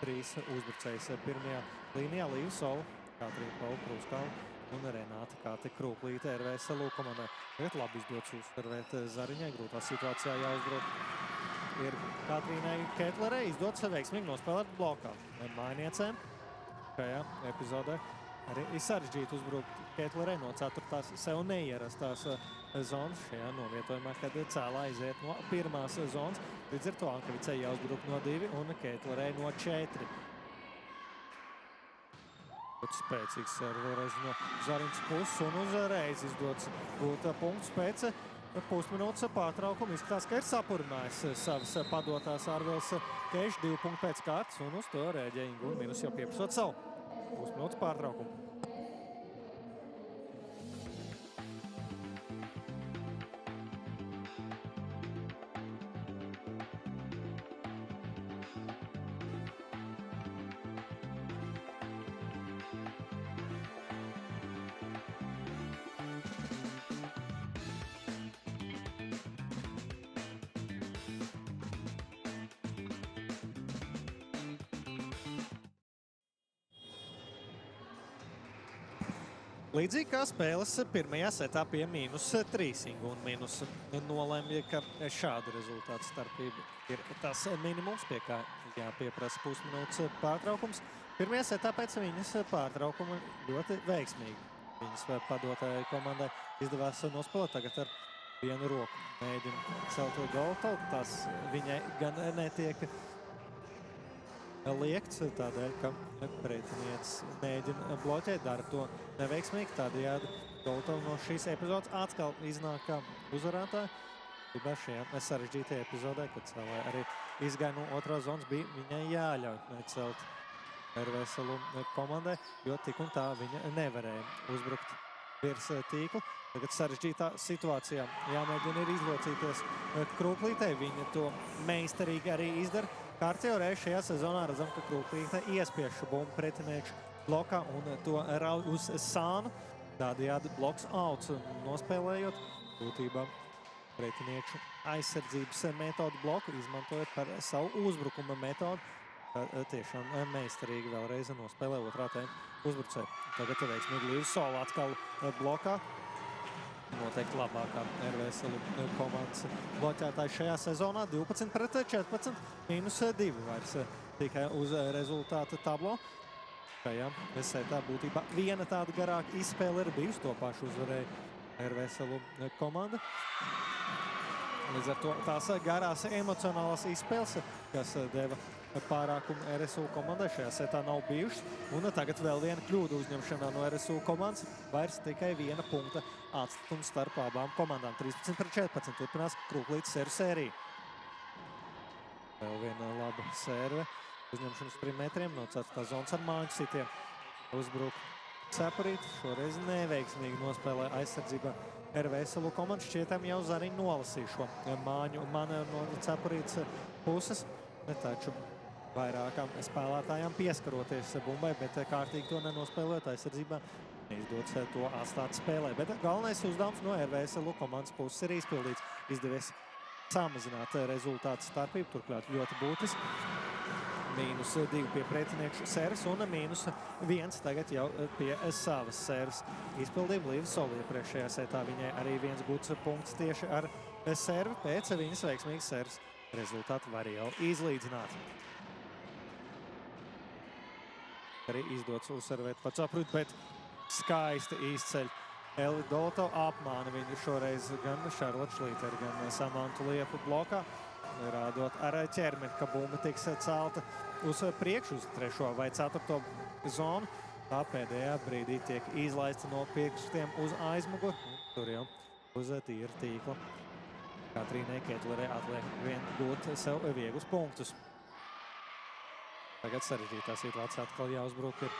Speaker 3: 3 uzbrucējs pirmajā līnijā. Līva Sola, Katrīna Paula Krūskalna un Renāta Kāte Krūklīte RVSLU komandai. Bet labi izdots uzsvervēt Zariņai. Grūtā situācijā jāuzbruk ir Katrīnai Ketlerei. Izdots veiksmīgi nospēlēt blokā. Mājniecēm šajā epizodē arī sarežģīti uzbrukt Ketlerei no 4. sev neierastās zonas šajā novietojumā, kad Cēlā iziet no 1. zonas. Līdz ar to Ankavicei jāuzbruk no 2 un Ketlerei no 4. Spēcīgs vēlreiz no Zariņas puses un uzreiz izdots būt punkts pēc pusminūtes pārtraukuma. Izskatās, ka ir sapurinājis savas padotās Arvils Keišs 2 punktu pēc kārtas un uz to rēģē Ingu un minus jau pieprasot savu pusminūtes pārtraukumu. Līdzīgi kā spēles pirmajā setā pie -3 un minus nolemja, ka šāda rezultāta starpība ir tas minimums, pie kā jāpieprasa pusminūtes pārtraukums. Pirmajā setā pēc viņas pārtraukuma ļoti veiksmīgi. Viņas padotāja komandai izdevās nospēlēt tagad ar vienu roku. Mēģina celt golfu, tas viņai gan netiek liekts, tādēļ, ka pretiniecis mēģina bloķēt, dara to neveiksmīgi. Tādējādi Goltova no šīs epizodes atkal iznāk kā uzvarētāja. Šajā sarežģītajā epizodē, kad Cēlē arī izgāja no 2. zonas, bija viņai jāļauj celt RVSLU komandai, jo tik un tā viņa nevarēja uzbrukt virs tīkla. Tagad sarežģītā situācijā jāmēģina ir izlocīties Krūklītei. Viņa to meistarīgi arī izdara. Kārtējo reizi šajā sezonā redzam, ka Krūklīte iespiež šo bumbu pretinieku blokā un to rauj uz sānu. Tādējādi bloks outs nospēlējot būtībā pretinieku aizsardzības metodu bloku, izmantojot par savu uzbrukuma metodu. Tiešām meistarīgi vēlreiz nospēlē otrā tempa uzbrucēju. Tagad veiksmīgi Līva Sola atkal blokā. Noteikti labākā RVSLU komandas bloķētāja šajā sezonā 12-14, -2 vairs tikai uz rezultāta tablo. Šajā setā būtībā viena tāda garāka izspēle ir bijusi, to pašu uzvarēja RVSLU komanda. Līdz ar to tās garās emocionālās izspēles, kas deva pārākumu RSU komandai, šajā setā nav bijušas. Un tagad vēl viena kļūda uzņemšanā no RSU komandas. Vairs tikai 1 punkta atstatums starp abām komandām. 13-14 turpinās Krūklītes servu sērija. Vēl viena laba sērve. Uzņemšanas 3 metriem no 4. zonas ar māņu sitiem. Uzbruk Cepurīt. Šoreiz neveiksmīgi nospēlē aizsardzībā RVSLU komanda. Šķietam jau Zariņa nolasīja šo māņu manevru no Cepurītes puses. Taču vairākām spēlētājām pieskaroties bumbai, bet kārtīgi to nenospēlēt aizsardzībā. Neizdodas to atstāt spēlē. Bet galvenais uzdevums no RVSLU komandas puses ir izpildīts. Izdevies samazināt rezultātu starpību, turklāt ļoti būtiski. -2 pie pretinieku servis un -1 tagad jau pie savas servis. Izpildība Līva Sola iepriekšējā setā. Viņai arī viens gūts punkts tieši ar servi. Pēc viņas veiksmīgas servis rezultātu var jau izlīdzināt. Arī izdots uzservēt pats aprūt, bet skaisti izceļ Elvi Doto apmāna viņu šoreiz gan Šarlots Šlīteri, gan Samantu Liepu blokā, rādot ar ķermeni, ka bumba tiks celta uz priekšu, uz 3. vai 4. zonu. Tā pēdējā brīdī tiek izlaista no pirkstiem uz aizmuguri. Tur jau uz tīra tīkla. Katrīnai Ketlerei atliek vien gūt sev vieglus punktus. Tagad sarežģītā situācija atkal jāuzbruk ir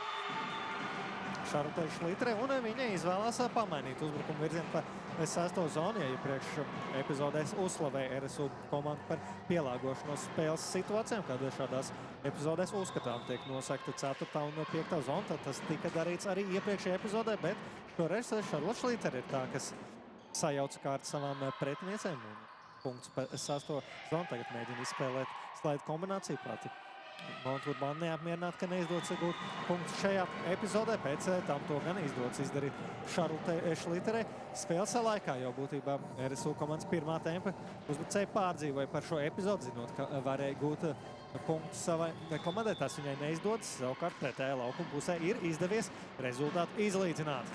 Speaker 3: Šarlotai Šlīterei, un viņa izvēlās pamainīt uzbrukumu virzienu pa 6. zonu, ja iepriekš epizodēs uzslavēja RSU komandu par pielāgošanos spēles situācijām, kad šādās epizodēs uzskatām tiek nosakta 4. un 5. zona, tad tas tika darīts arī iepriekšējā epizodē, bet šoreiz Šarlota Šlīteri ir tā, kas sajauca kārtu savām pretiniecēm un punktus pa 6. zonu. Tagad mēģina izspēlēt slaidu kombināciju pati. Monturbāna neapmierināta, ka neizdodas gūt punktus šajā epizodē, pēc tam to gan izdodas izdarīt Šarlotai Šlīterei. Spēles laikā jau būtībā RSU komandas pirmā tempa uzbrucēji pārdzīvoja par šo epizodu, zinot, ka varēja gūt punktus savai komandai. Tas viņai neizdodas, savukārt pretējā laukuma pusē ir izdevies rezultātu izlīdzināt.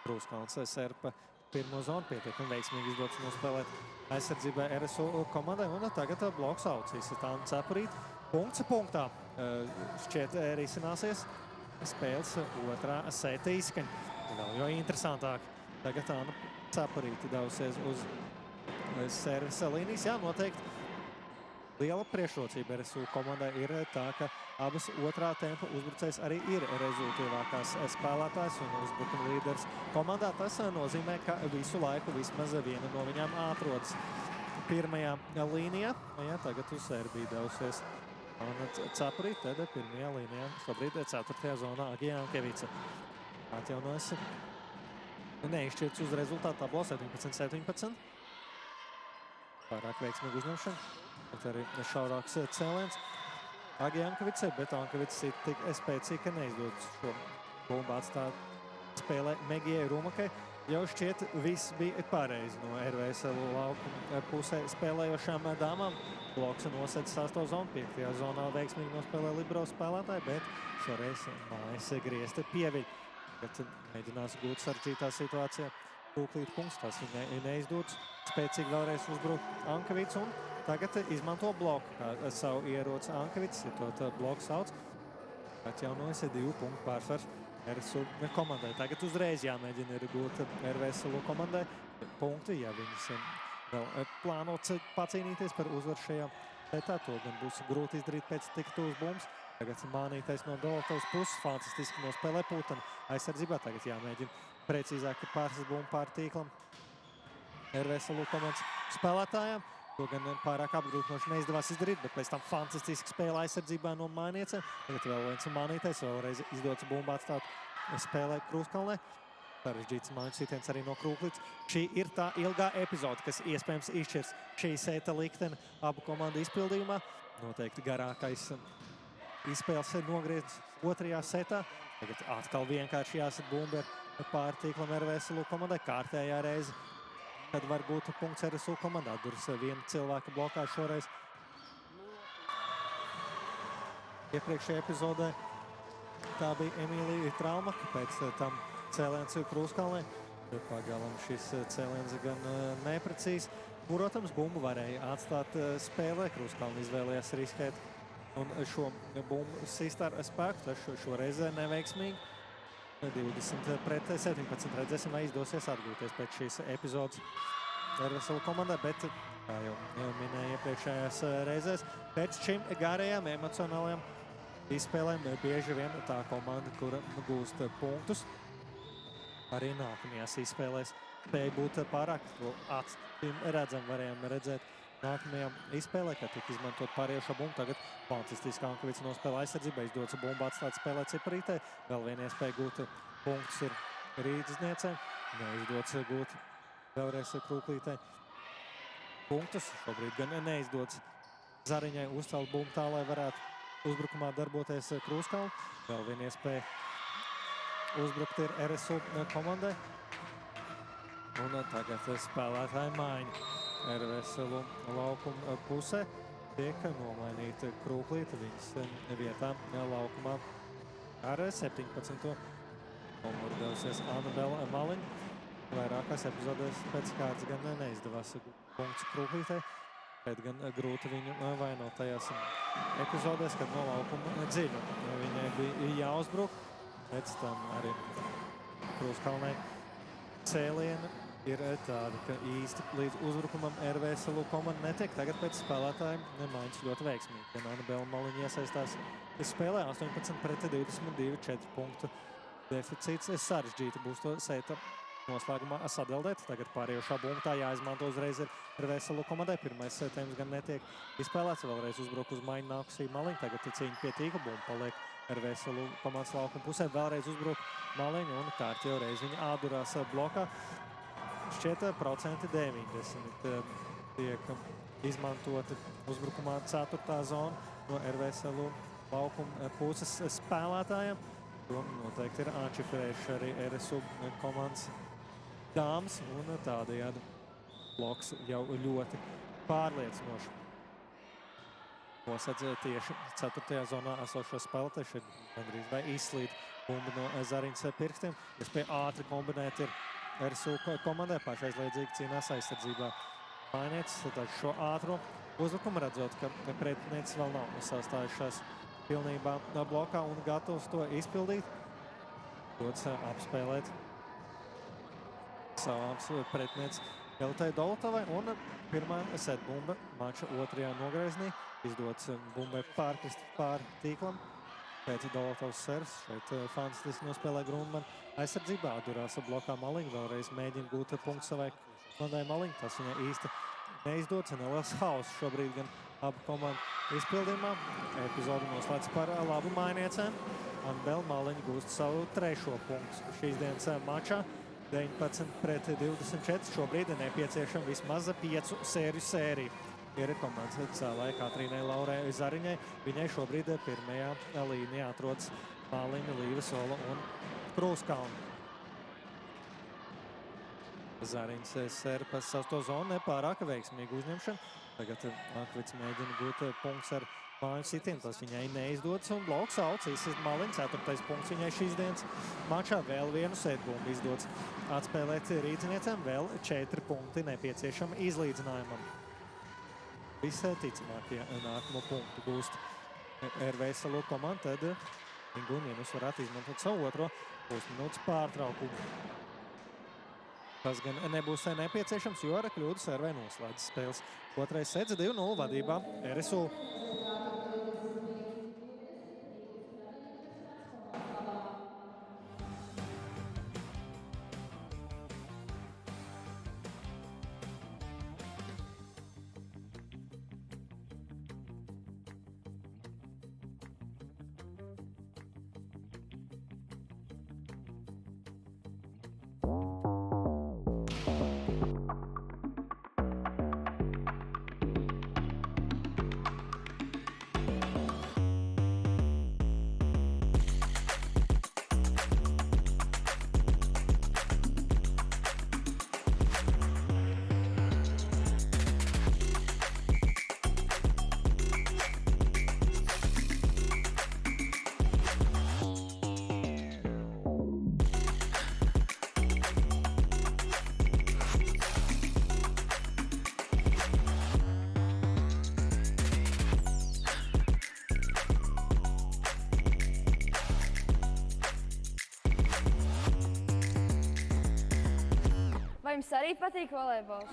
Speaker 3: Krūskalns serpa pirmo zonu pietiekami veiksmīgi izdodas nospēlēt aizsardzībai RSU komandai, un tagad bloks aucīs. Tāna Cepurīte punkts punktā šķiet risināsies spēles otrā seta izskaņa. Vēl jo interesantāk. Tagad Tāna Cepurīte devusies uz servisa līnijas. Jā, noteikti liela priekšrocība RSU komandai ir tā, ka abas otrā tempa uzbrucējs arī ir rezultīvākās spēlētājs un uzbrukuma līderis komandā. Tas nozīmē, ka visu laiku vismaz viena no viņām atrodas pirmajā līnijā. Jā, tagad uz Serbiju devusies Tāna Cepurīte, tad pirmajā līnijā. Šobrīd 4. zonā Agija Jankevica atjaunojas. Neizšķirts uz rezultātu tablo 17-17. Pārāk veiksmīgi uzņemšana. Bet arī šaurāks cēliens Agija Jankevica, bet Jankevica ir tik spēcīga, ka neizdodas šo bumbu atstāt spēlē Megijai Rumakai. Jau šķiet viss bija pareizi no RVSL laukuma pusē spēlējošām dāmām. Bloks nosedz 6. zonu, 5. zonā veiksmīgi nospēlē libero spēlētāji, bet šoreiz mājas griezta pieviļ. Bet mēģinās gūt sarežģītā situācijā. Tūklīt punkts, tas viņai neizdodas. Spēcīgi vēlreiz uzbruk Jankevics un tagad izmanto bloku kā savu ieroci Jankevics, ja to bloku sauc. Atjaunojas 2 punktu pārsvars RSU komandai. Tagad uzreiz jāmēģina ir gūt RVSL komandai punkti, ja viņas vēl plāno pacīnīties par uzvaru šajā setā. To gan būs grūti izdarīt pēc tik tuvas bumbas. Tagad mānītais no Dolotovas puses, fantastiski nospēlē Pūtana aizsardzībā. Tagad jāmēģina precīzāk pārsas bumbu pār tīklam RVSL komandas spēlētājām. To gan pārāk apgrūtinoši neizdevās izdarīt, bet pēc tam fantastiski spēle aizsardzībā no māniecēm. Tagad vēl viens mānītais, vēlreiz izdodas bumbu atstāt spēlē Krūskalnē. Sarežģīts māju sitiens arī no Krūklītes. Šī ir tā ilgā epizode, kas iespējams izšķirs šī seta likteni abu komandu izpildījumā. Noteikti garākais izspēles ir nogriezts otrajā setā. Tagad atkal vienkārši jāsat bumbu pār tīklam RVSL komandai. Kārtējā reize, kad var būt punkts RSU komandā. Duras viena cilvēka blokā šoreiz. Iepriekšējā epizodē tā bija Emīlija Traumaka, pēc tam cēliens Krūskalnē. Pagalam šis cēliens gan neprecīzs. Protams, bumbu varēja atstāt spēlē. Krūskalni izvēlējās riskēt un šo bumbu sist ar spēku, taču šoreiz neveiksmīgi. 20-17 redzēsim, vai izdosies atgūties pēc šīs epizodes RVSL komandai, bet, kā jau minēju iepriekšējās reizēs, pēc šim garajām emocionālajām izspēlēm bieži vien tā komanda, kura gūst punktus, arī nākamajās izspēlēs spēja būt pārāk. To acīm redzam, varējām redzēt nākamajā izspēlē, kad tika izmantot pārējošo bumbu. Tagad fantastiski Jankevics nospēlē aizsardzībā, izdodas bumbu atstāt spēlē Cepurītei. Vēl viena iespēja gūt punktus ir Rīdzniecei. Neizdodas gūt vēlreiz Krūklītei punktus. Šobrīd gan neizdodas Zariņai uzcelt bumbu tā, lai varētu uzbrukumā darboties Krūskalni. Vēl viena iespēja uzbrukt ir RSU komandai. Un tagad spēlētāja maiņa. RVSL laukuma pusē tiek nomainīta Krūklīte. Viņas vietā laukumā Ar 17. numuru devusies Annabela Maliņa. Vairākās epizodēs pēc kārtas gan neizdevās punkts Krūklītei, bet gan grūti viņu vainot tajās epizodēs, kad no laukuma dziļi viņai bija jāuzbruk. Pēc tam arī Krūskalnei cēlieni ir tādi, ka īsti līdz uzbrukumam RVSLU komanda netiek. Tagad pēc spēlētājiem maiņas ļoti veiksmīgi. Gan Annabela Maliņa iesaistās spēlē 18-22, 4 punktu deficīts. Sarežģīti būs to Seita noslēgumā sadaldēt. Tagad pārējošā bumba jāizmanto uzreiz ir RVSLU komandai. Pirmais setējums gan netiek izspēlēts. Vēlreiz uzbruk uz maiņu nākusī Maliņa. Tagad cīņa pie tīka. Bumba paliek RVSLU komandas laukuma pusē. Vēlreiz uzbruk Maliņa un kārtējo reizi viņa ādurās blokā. Šķiet 90% tiek izmantoti uzbrukumā 4. zona no RVSLU laukuma puses spēlētājiem. To noteikti ir atšifrējuši arī RSU komandas dāmas, un tādējādi bloks jau ļoti pārliecinoši nosedz tieši 4. zonā esošo spēlētāju. Šeit gandrīz vai izslīd bumba no Zariņas pirkstiem. Iespēja ātri kombinēt ir RSU komandai, pašaizliedzīgi cīnās aizsardzībā. Mainietis šo ātro uzbrukumu redzot, ka pretinieks vēl nav sastājušās pilnībā blokā un gatavs to izpildīt. Dodas apspēlēt savāms pretinieks Eltai Dolotavai, un pirmā setbumba mača 2. nogrieznī izdodas bumbai pārkrist pār tīklam. Pēc Dolotavas servs šeit fantastiski nospēlē Grundman aizsardzībā, atdurās blokā Maliņa, vēlreiz mēģina gūt punktu savai komandai Maliņa. Tas viņai īsti neizdodas, neliels hauss šobrīd gan abu komandu izpildījumā. Epizodu noslēdz par labu mainiecēm. Annabela Maliņa gūst savu 3. punktu šīs dienas mačā. 19-24. Šobrīd ir nepieciešama vismaz 5 sēriju sērija. Ir komandas cēlāja Katrīnai Laurai Zariņai. Viņai šobrīd pirmajā līnijā atrodas Maliņa, Līva Sola un Krūskalna. Zariņas sēra pa 6. zonu nepārāk veiksmīgu uzņemšanu. Tagad Akvits mēģina gūt punkts ar māju sitienu. Tas viņai neizdodas un bloks auts izsist Maliņa. 4. punkts viņai šīs dienas mačā. Vēl vienu setbumbu izdodas atspēlēt rīdziniecēm. Vēl 4 punkti nepieciešami izlīdzinājumam. Visticamākie nākamo punktu gūst RVSLU komanda, tad Ingūnienus varētu izmantot savu otro pusminūtes pārtraukumu. Tas gan nebūs nepieciešams, jo ar kļūdu servei noslēdz spēles. 2. sets 2-0 vadībā RSU.
Speaker 1: Vai jums arī patīk volejbols?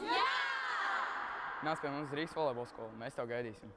Speaker 2: Nāc pie mums uz Rīgas volejbola skolu. Mēs tev gaidīsim.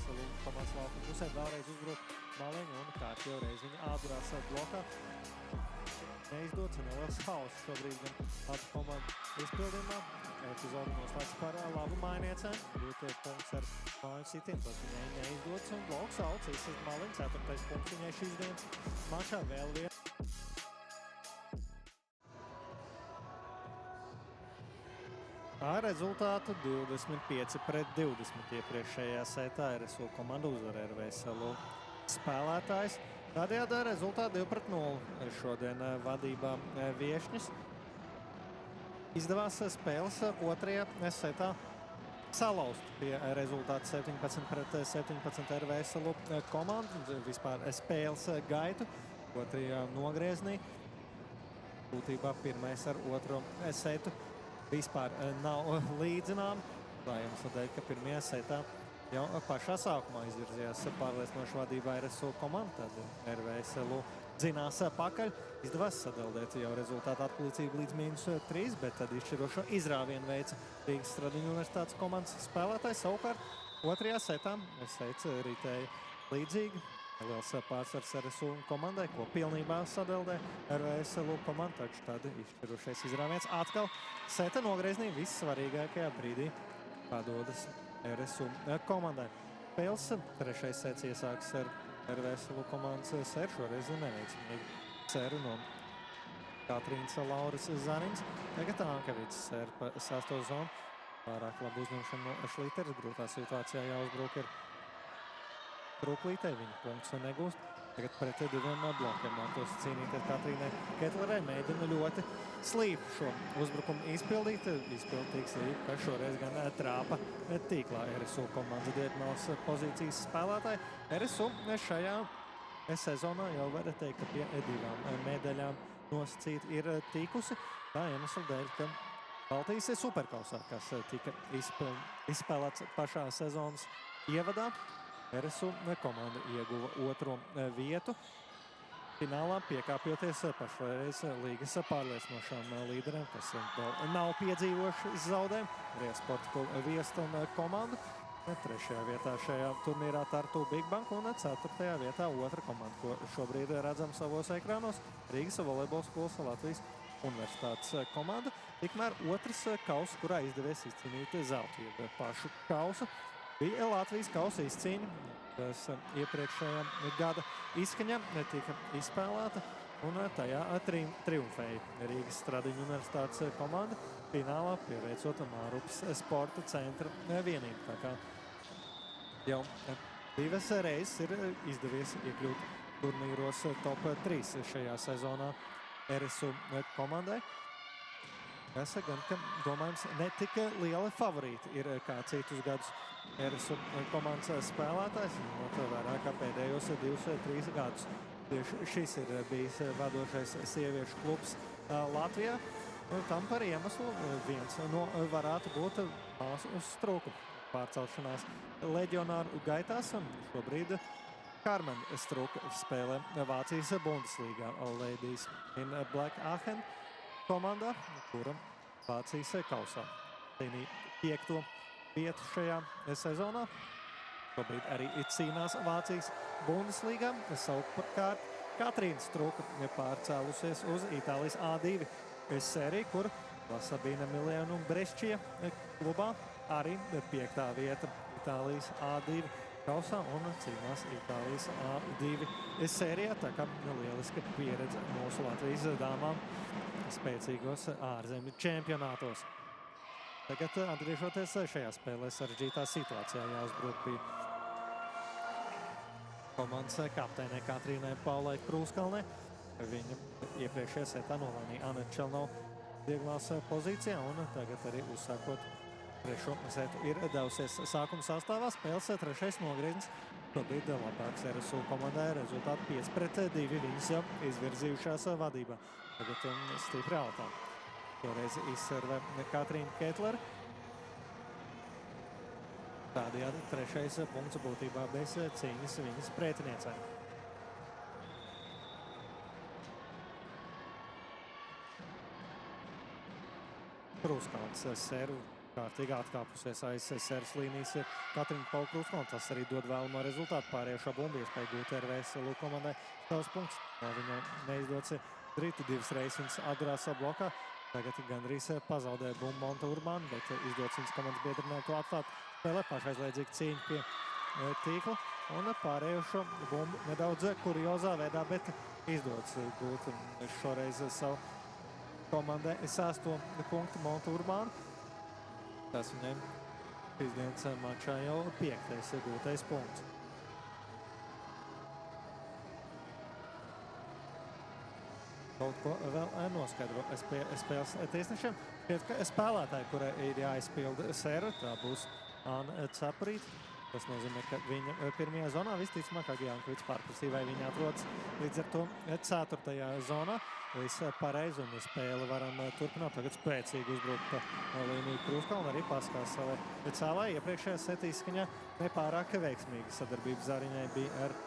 Speaker 3: RSU komandas laukuma pusē vēlreiz uzbruk Maliņa un kārtējo reizi viņa atdurās blokā. Neizdots un neliels hauss šobrīd gan abu komandu izpildījumā. Epizode noslēdz par labu mainiecēm. Būt punkts ar māju sitienu, tas viņai neizdots un bloks auts izsist Maliņa. 4. punkts viņai šīs dienas mačā vēl vien. Ar rezultātu 25-20 iepriekšējā setā RSU komanda uzvar RVSLU spēlētājs. Tādējādi rezultāti 2-0 šodien vadībā viešņas. Izdevās spēles otrajā setā salauzt pie rezultātu 17-17 RVSLU komandu. Vispār spēles gaitu otrajā nogrieznī. Būtībā pirmais ar otro setu vispār nav līdzinām. Tā iemesla dēļ, ka pirmajā setā jau pašā sākumā izvirzījās pārliecinoši vadībā RSU komanda. Tad RVSLU dzinās pakaļ. Izdevās sadaldēt jau rezultātu atpalicību līdz -3, bet tad izšķirošo izrāvienu veica Rīgas Stradiņu universitātes komandas spēlētājs. Savukārt otrajā setā sets ritēja līdzīgi. Liels pārsvars RSU komandai, ko pilnībā sadaldē RVSLU komanda, taču tad izšķirošais izrāviens atkal seta nogrieznī vissvarīgākajā brīdī padodas RSU komandai. Spēles trešais sets iesāks ar RVSLU komandas seru, šoreiz neveiksmīgi seru no Katrīnas Lauras Zaniņas. Tagad Ankevits ser pa sasto zonu. Pārāk labu uzņemšanu no Šliteres. Grūtā situācijā jāuzbruk ir Brūklītei, viņa punkts negūst. Tagad pret diviem blokiem nāktos cīnīties Katrīnai Ketlerai. Mēģina ļoti slīpu šo uzbrukumu izpildīt. Izpildīgs slīpu, ka šoreiz gan trāpa tīklā RSU komandas diagonālas pozīcijas spēlētāji. RSU šajā sezonā jau var teikt, ka pie divām medaļām nosacīt ir tikusi. Tā iemesla dēļ, ka Baltijas superkausā, kas tika izspēlēts pašā sezonas ievadā, RSU komanda ieguva otro vietu. Finālā piekāpjoties pašreiz līgas pārliecinošām līderiem, kas vēl nav piedzīvojuši zaudējumu. Riegas Sporta kluba Vieston komandu. Trešajā vietā šajā turnīrā Tartu Big Bank un ceturtajā vietā otra komanda, ko šobrīd redzam savos ekrānos. Rīgas volejbola skolas Latvijas universitātes komanda. Tikmēr otrs kauss, kurā izdevies izcīnīt zeltu. Pašu kausu bija Latvijas kausa izcīņa, kas iepriekšējā gada izskaņā tika izspēlēta, un tajā triumfēja Rīgas Stradiņu universitātes komanda finālā, pieveicot Mārupas sporta centra vienību. Tā kā jau divas reizes ir izdevies iekļūt turnīros top 3 šajā sezonā RSU komandai. Kas gan, ka domājams, ne tik liela favorīti ir kā citus gadus RSU komandas spēlētājs, ņemot vērā, ka pēdējos 2-3 gadus tieši šis ir bijis vadošais sieviešu klubs Latvijā. Tam par iemeslu viens no varētu būt māsu Struku pārcelšanās leģionāru gaitās. Šobrīd Karmen Struka spēlē Vācijas Bundeslīgā Ladies in Black Aachen komandā, kura Vācijas kausā cīnīja 5. vietu šajā sezonā. Šobrīd arī cīnās Vācijas Bundeslīgā. Savukārt Katrīna Struka pārcēlusies uz Itālijas A2 sēriju, kur Sabīna Miljana un Bresčija klubā arī 5. vieta Itālijas A2 kausā un cīnās Itālijas A2 sērijā. Tā kā lieliska pieredze mūsu Latvijas dāmām spēcīgos ārzemju čempionātos. Tagad atgriežoties šajā spēlē sarežģītā situācijā jāuzbruk bija komandas kapteinē Katrīnai Paulai Krūskalnē. Viņa iepriekšējā setā nolaimīja Aneta Čelnova diagonālās pozīcijā un tagad arī uzsākot trešo setu ir devusies sākuma sastāvā. Spēles trešais nogrieznis. Šobrīd labāks RSU komandai rezultātu 5-2. Viņas jau izvirzījušās vadībā. Tagad stipri autā. Toreiz izservē Katrīna Ketlere. Tādējādi trešais punkts būtībā bez cīņas viņas pretiniecēm. Krūskalns servu kārtīgi atkāpusies aiz servis līnijas Katrīna Paukruskona. Tas arī dod vēlamo rezultātu. Pārējošā bumba iespēja gūt RVS Lūk komandai savus punktus. Viņai neizdodas darīt divas reizes. Viņas atdurās savu blokā. Tagad gandrīz pazaudēja bumbu Monta Urbāna, bet izdodas viņas komandas biedrinē to atstāt spēlē. Pašaizliedzīga cīņa pie tīkla. Un pārējošo bumbu nedaudz kuriozā veidā, bet izdodas gūt šoreiz savu komandai 6. punktu Monta Urbāna. Tas viņai šīs dienas mačā jau 5. gūtais punkts. Kaut ko vēl noskaidro spēles tiesnešiem. Šķiet, ka spēlētāji, kurai ir jāizpilda serve, tā būs Anna Caprīte. Tas nozīmē, ka viņa pirmajā zonā visticamāk Jankovics pārprasīja, vai viņa atrodas līdz ar to 4. zonā. Viss pareizi un spēli varam turpināt. Tagad spēcīgi uzbrukt pa līniju Krūskalnu, arī paskās savai cēlai. Iepriekšējā setā izskaņā nepārāk veiksmīga sadarbība Zariņai bija ar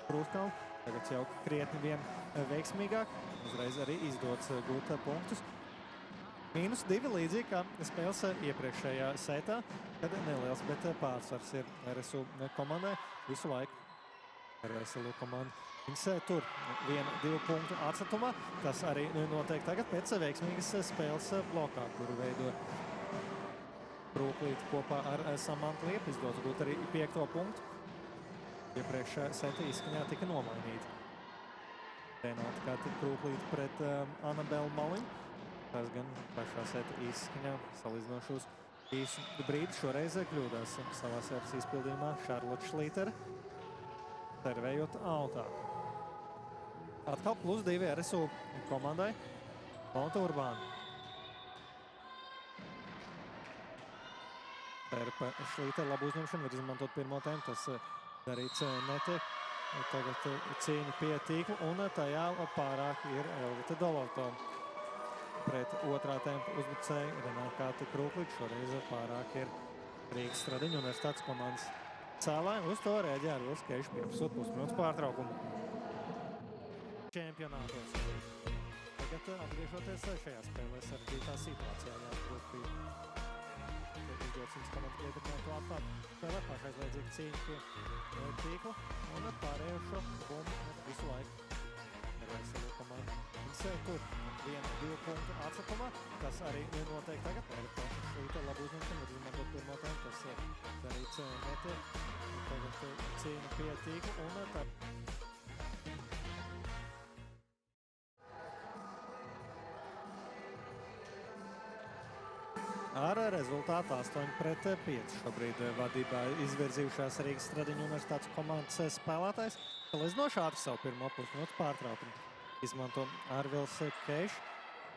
Speaker 3: Krūskalnu. Tagad jau krietni vien veiksmīgāk. Uzreiz arī izdodas gūt punktus. -2 līdzīgi kā spēles iepriekšējā setā, kad neliels, bet pārsvars ir RSU komandai visu laiku. RSU komanda. Viņas tur 1-2 punktu atstatumā. Tas arī notiek tagad pēc veiksmīgas spēles blokā, kuru veido Brūklīte kopā ar Samantu Liepu. Izdodas gūt arī 5. punktu. Iepriekšējā setā izskaņā tika nomainīta. Penalti kā tik Brūklīte pret Anabelu Maliņu. Tas gan pašā seta izskaņā salīdzinoši uz īsu brīdi. Šoreiz kļūdās savā servis izpildījumā Šarlote Šlītere, servējot autā. Atkal +2 RSU komandai Monta Urbāna. Serpa Šlītere labu uzņemšanu var izmantot pirmo tēmu. Tas darīts netiek. Tagad cīņa pie tīkla un tajā pārāk ir Elvita Dolovtova. Pret otrā tempa uzbrucēju Renākāte Krūklīte. Šoreiz pārāk ir Rīgas Stradiņu universitātes komandas cēlāji. Uz to rēģē ar Vils Keišu pieprasot pusminūtes pārtraukumu. Čempionātos. Tagad atgriežoties šajā spēlē sarežģītā situācijā. Krūklīte izdodas viņas komandas biedrinē to atstāt spēlē. Pašaizliedzīga cīņa pie tīkla un pārējošo bumbu visu laiku. RSU komanda. Viņas tur 1-2 punktu atsakumā. Tas arī notiek tagad. Šlīte labu uzņemšanu var izmantot pirmo tēmu. Tas darīts netiek. Tagad cīņa pie tīkla un tā. Ar rezultātu 8-5. Šobrīd vadībā izvirzījušās Rīgas Stradiņu universitātes komandas spēlētājs. Salīdzinoši ātri savu pirmo pusminūtes pārtraukumu izmanto Arvils Keišs.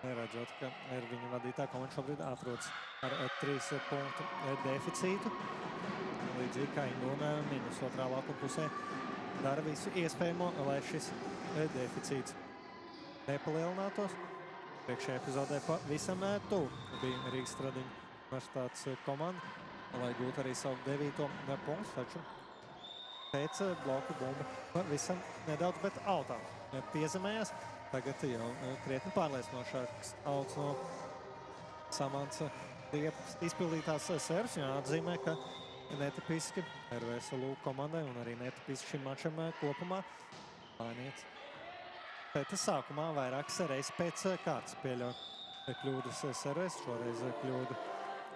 Speaker 3: Redzot, ka ir viņa vadītā komanda šobrīd atrodas ar 3 punktu deficītu. Līdzīgi kā Indūna minus otrā laukuma pusē dara visu iespējamo, lai šis deficīts nepalielinātos. Priekšējā epizodē pavisam tuvu bija Rīgas Stradiņu universitātes komanda, lai gūtu arī savu 9. punktu, taču pēc bloku bumba pavisam nedaudz, bet autā piezemējās. Tagad jau krietni pārliecinošāks auts no Samants Liepas izpildītās servis. Jāatzīmē, ka netipiski RVSLU komandai un arī netipiski šim mačam kopumā mainīts. Pēc sākumā vairākas reizes pēc kārtas pieļauj kļūdas servis. Šoreiz kļūda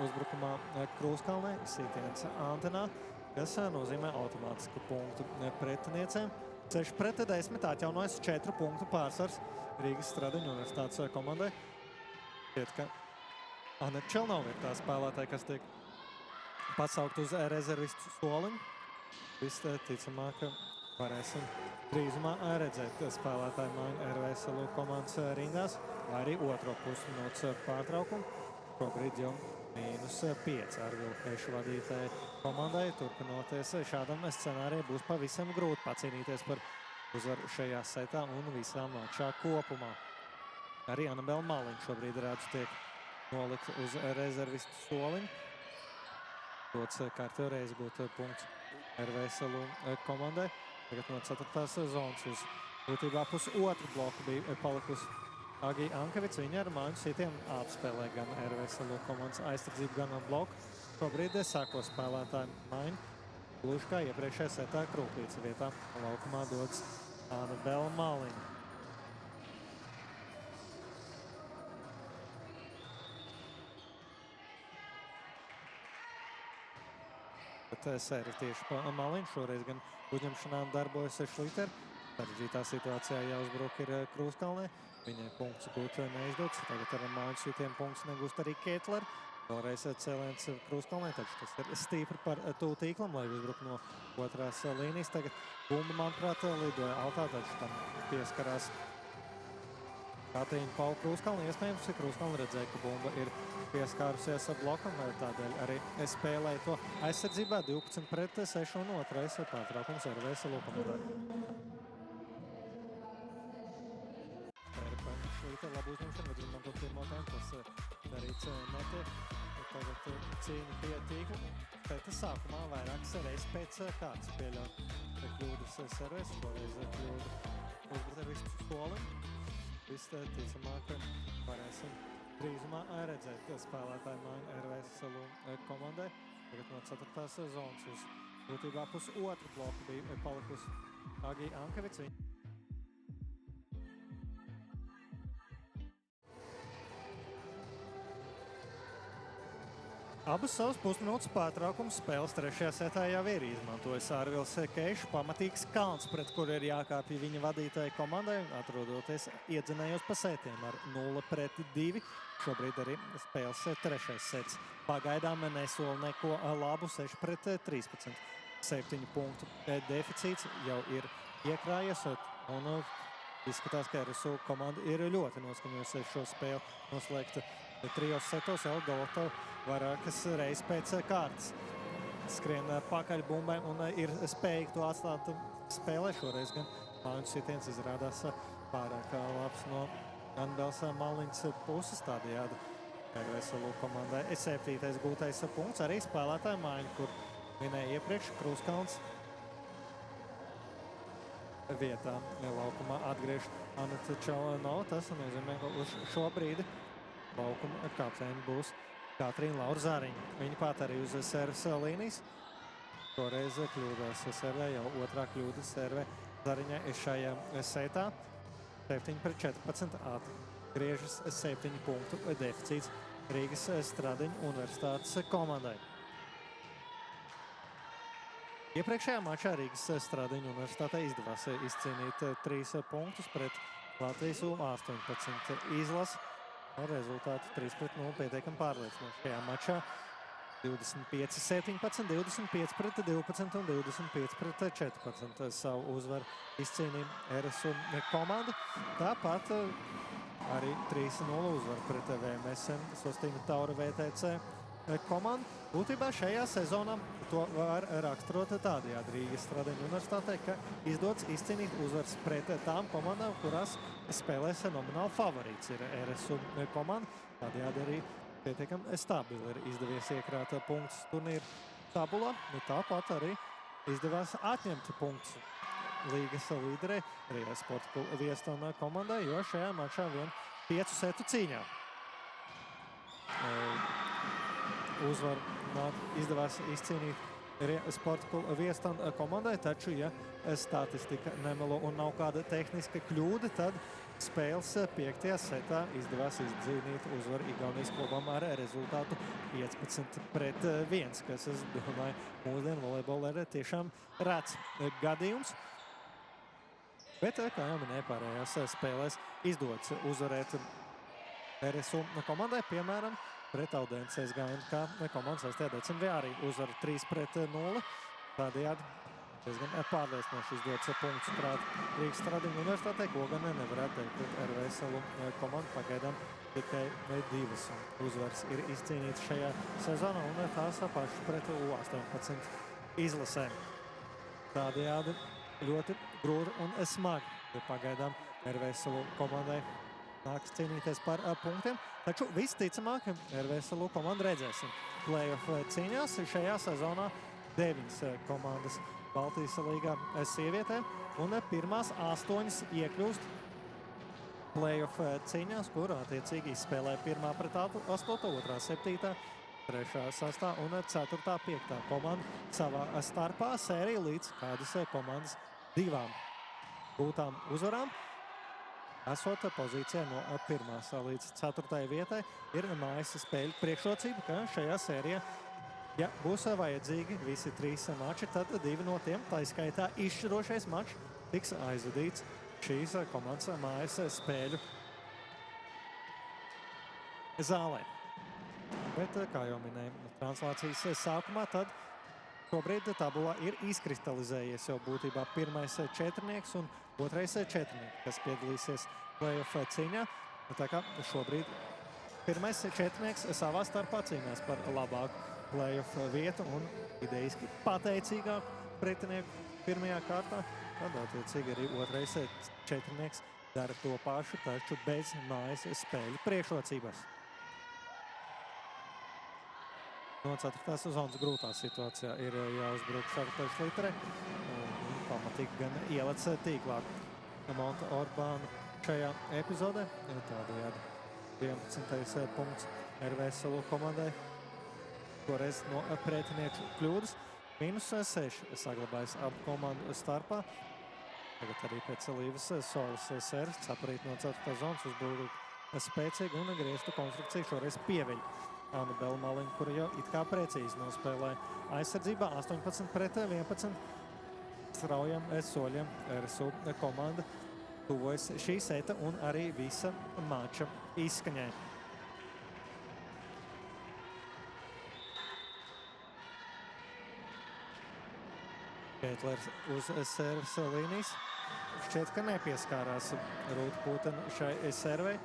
Speaker 3: uzbrukumā Krūskalnē, sītiens Antenā, kas nozīmē automātisku punktu pretiniecēm. 6-10 atjaunojas 4 punktu pārsvars Rīgas Stradiņu universitātes komandai. Šķiet, ka Aneta Čelnova ir tā spēlētāja, kas tiek pasaukt uz rezervistu soliņu. Visticamāk, varēsim drīzumā redzēt spēlētāju maiņu RVSLU komandas rindās, vai arī otro pusminūtes pārtraukumu. Šobrīd jau -5 ar Vilkeišu vadītāju komandai. Turpinoties šādam scenārijam būs pavisam grūti pacīnīties par uzvaru šajā setā un visā mačā kopumā. Arī Anabela Maliņa šobrīd redzu tiek nolikt uz rezervistu soliņu. Dots kārtējo reizi gūt punkts RVSLU komandai. Tagad no 4. zonas uz būtībā pusotru bloku bija palikusi Agi Ankevics. Viņa ar māju sitiem apspēlē gan RVSLU komandas aizsardzību, gan bloku. Šobrīd sāko spēlētāju maiņu. Gluži kā iepriekšējā setā Krūplīca vietā laukumā dodas Anabela Maliņa. Sēri tieši pa Maliņu. Šoreiz gan uzņemšanām darbojas Šliter. Sarežģītā situācijā jāuzbruk ir Krūskalnē. Viņai punkts gūt neizdodas. Tagad ar māju sitiem punkts negūst arī Ketler. Vēlreiz cēliens Krūskalnē, taču tas ir stīpri par tuvu tīklam, lai uzbruk no otrās līnijas. Tagad bumba, manuprāt, lidoja altā, taču tam pieskarās Katrīna Paula Krūskalna. Iespējams, Krūskalna redzēja, ka bumba ir pieskārusies blokam, tādēļ arī spēlēja to aizsardzībā 12-6 un otrais pārtraukums RVSLU komandai. Šlīte labu uzņemšanu, bet izmantot pirmo tempu, tas darīts netiek. Tagad cīņa pie tīkla. Pēc sākumā vairākas reizes pēc kāds pieļaut kļūdas servēs, šoreiz kļūda uzbruteristu solim. Visticamāk varēsim drīzumā redzēt spēlētāju maiņu RVSLU komandai. Tagad no 4. zonas uz būtībā pusotru bloku bija palikusi Agi Ankevics. Abas savas pusminūtes pārtraukums spēles trešajā setā jau ir izmantojis Ārvils Keišs. Pamatīgs kalns, pret kuru ir jākāpj viņa vadītāja komandai, atrodoties iedzinējos pa setiem ar 0-2. Šobrīd arī spēles trešais sets. Pagaidām nesola neko labu 6-13. 7 punktu deficīts jau ir iekrājies un izskatās, ka RSU komanda ir ļoti noskaņojusies šo spēli noslēgt trijos setos. Eldoto vairākas reizes pēc kārtas skrien pakaļ bumbai un ir spējīgi to atstāt spēlē. Šoreiz gan māju sitiens izrādās pārāk labs no Anabelas Maliņas puses. Tādējādi RVSLU komandai 7. gūtais punkts. Arī spēlētāja maiņa, kur minēja iepriekš Krūskalns vietā laukumā atgriež Anita Čaunova. Tas nozīmē, ka uz šo brīdi laukuma kapteini būs Katrīna Laura Zariņa. Viņa pat arī uz serves līnijas. Toreiz kļūdās servē, jau otrā kļūda servē Zariņai šajā setā. 7-14 atgriežas 7 punktu deficīts Rīgas Stradiņu universitātes komandai. Iepriekšējā mačā Rīgas Stradiņu universitātei izdevās izcīnīt 3 punktus pret Latvijas U18 izlasi. Ar rezultātu 3-0 pietiekami pārliecinoši. Šajā mačā 25-17, 25-12 un 25-14 savu uzvaru izcīnīja RSU komanda. Tāpat arī 3-0 uzvaru pret VMS Sostīna Taura VTC komandu. Būtībā šajā sezonā to var raksturot tādējādi Rīgas Stradiņu universitātei, ka izdodas izcīnīt uzvaras pret tām komandām, kurās spēlēs nomināli favorīts ir RSU komanda. Tādējādi arī pietiekami stabili ir izdevies iekrāt punktus turnīru tabulā. Tāpat arī izdevās atņemt punktus līgas līderei Rīgas Sporta kluba Viestona komandai, jo šajā mačā vien 5 setu cīņā uzvaru izdevās izcīnīt Sporta kluba Viestona komandai, taču, ja statistika nemelo un nav kāda tehniska kļūda, tad spēles 5. setā izdevās izcīnīt uzvaru Igaunijas klubam ar rezultātu 15-1, kas, es domāju, mūsdienu volejbolā ir tiešām rēts gadījums. Bet, kā jau minēju, pārējās spēlēs izdodas uzvarēt RSU komandai, piemēram, pret Audences GNK komandas 6. decembrī arī uzvaru 3-0. Tādējādi diezgan pārliecinoši izdodas punkts prāt Rīgas Stradiņu universitātei, ko gan nevarētu teikt pret RVSLU komandu. Pagaidām tikai 2 uzvaras ir izcīnītas šajā sezonā un tās pašas pret U18 izlasēm. Tādējādi ļoti grūti un smagi pagaidām RVSLU komandai nāks cīnīties par punktiem, taču visticamāk RVSLU komandu redzēsim play-off cīņās. Šajā sezonā 9 komandas Baltijas līgā sievietēm un pirmās 8 iekļūst play-off cīņās, kur attiecīgi izspēlē 1. pret 8, 2. 7, 3. 6 un 4. 5. komanda savā starpā sērija līdz kādas komandas 2 gūtām uzvarām. Esot pozīcijā no 1. līdz 4. vietai, ir mājas spēļu priekšrocība, ka šajā sērijā, ja būs vajadzīgi visi 3 mači, tad 2 no tiem, tā skaitā izšķirošais mačs, tiks aizvadīts šīs komandas mājas spēļu zālē. Bet, kā jau minēju, translācijas sākumā, tad šobrīd tabulā ir izkristalizējies jau būtībā 1. četrnieks un 2. četrnieks, kas piedalīsies play-off cīņā. Tā kā šobrīd 1. četrnieks savā starpā cīnās par labāku play-off vietu un idejiski pateicīgāku pretinieku 1. kārtā. Tad attiecīgi arī 2. četrnieks dara to pašu, taču bez mājas spēļu priekšrocības. No 4. sezonas grūtā situācijā ir jāuzbruk Šarlotai Šliterei un pamatīgi gan ielec tīklāk Monta Orbānu šajā epizodē. Tādējādi 11. punkts RVSLU komandai. Toreiz no pretinieku kļūdas. -6 saglabājas abu komandu starpā. Tagad arī pēc Līvas solis sēras caparīt no 4. zonas uzbūvīt spēcīgu un grieztu konstrukciju šoreiz pieveļ Annabela Maliņa, kura jau it kā precīzi nospēlēja aizsardzībā 18 pret 11 straujam soļiem. RSU komanda tuvojas šī seta un arī visa mača izskaņai. Keitlers uz serves līnijas. Šķiet, ka nepieskārās Rūta Pūtena šai servei.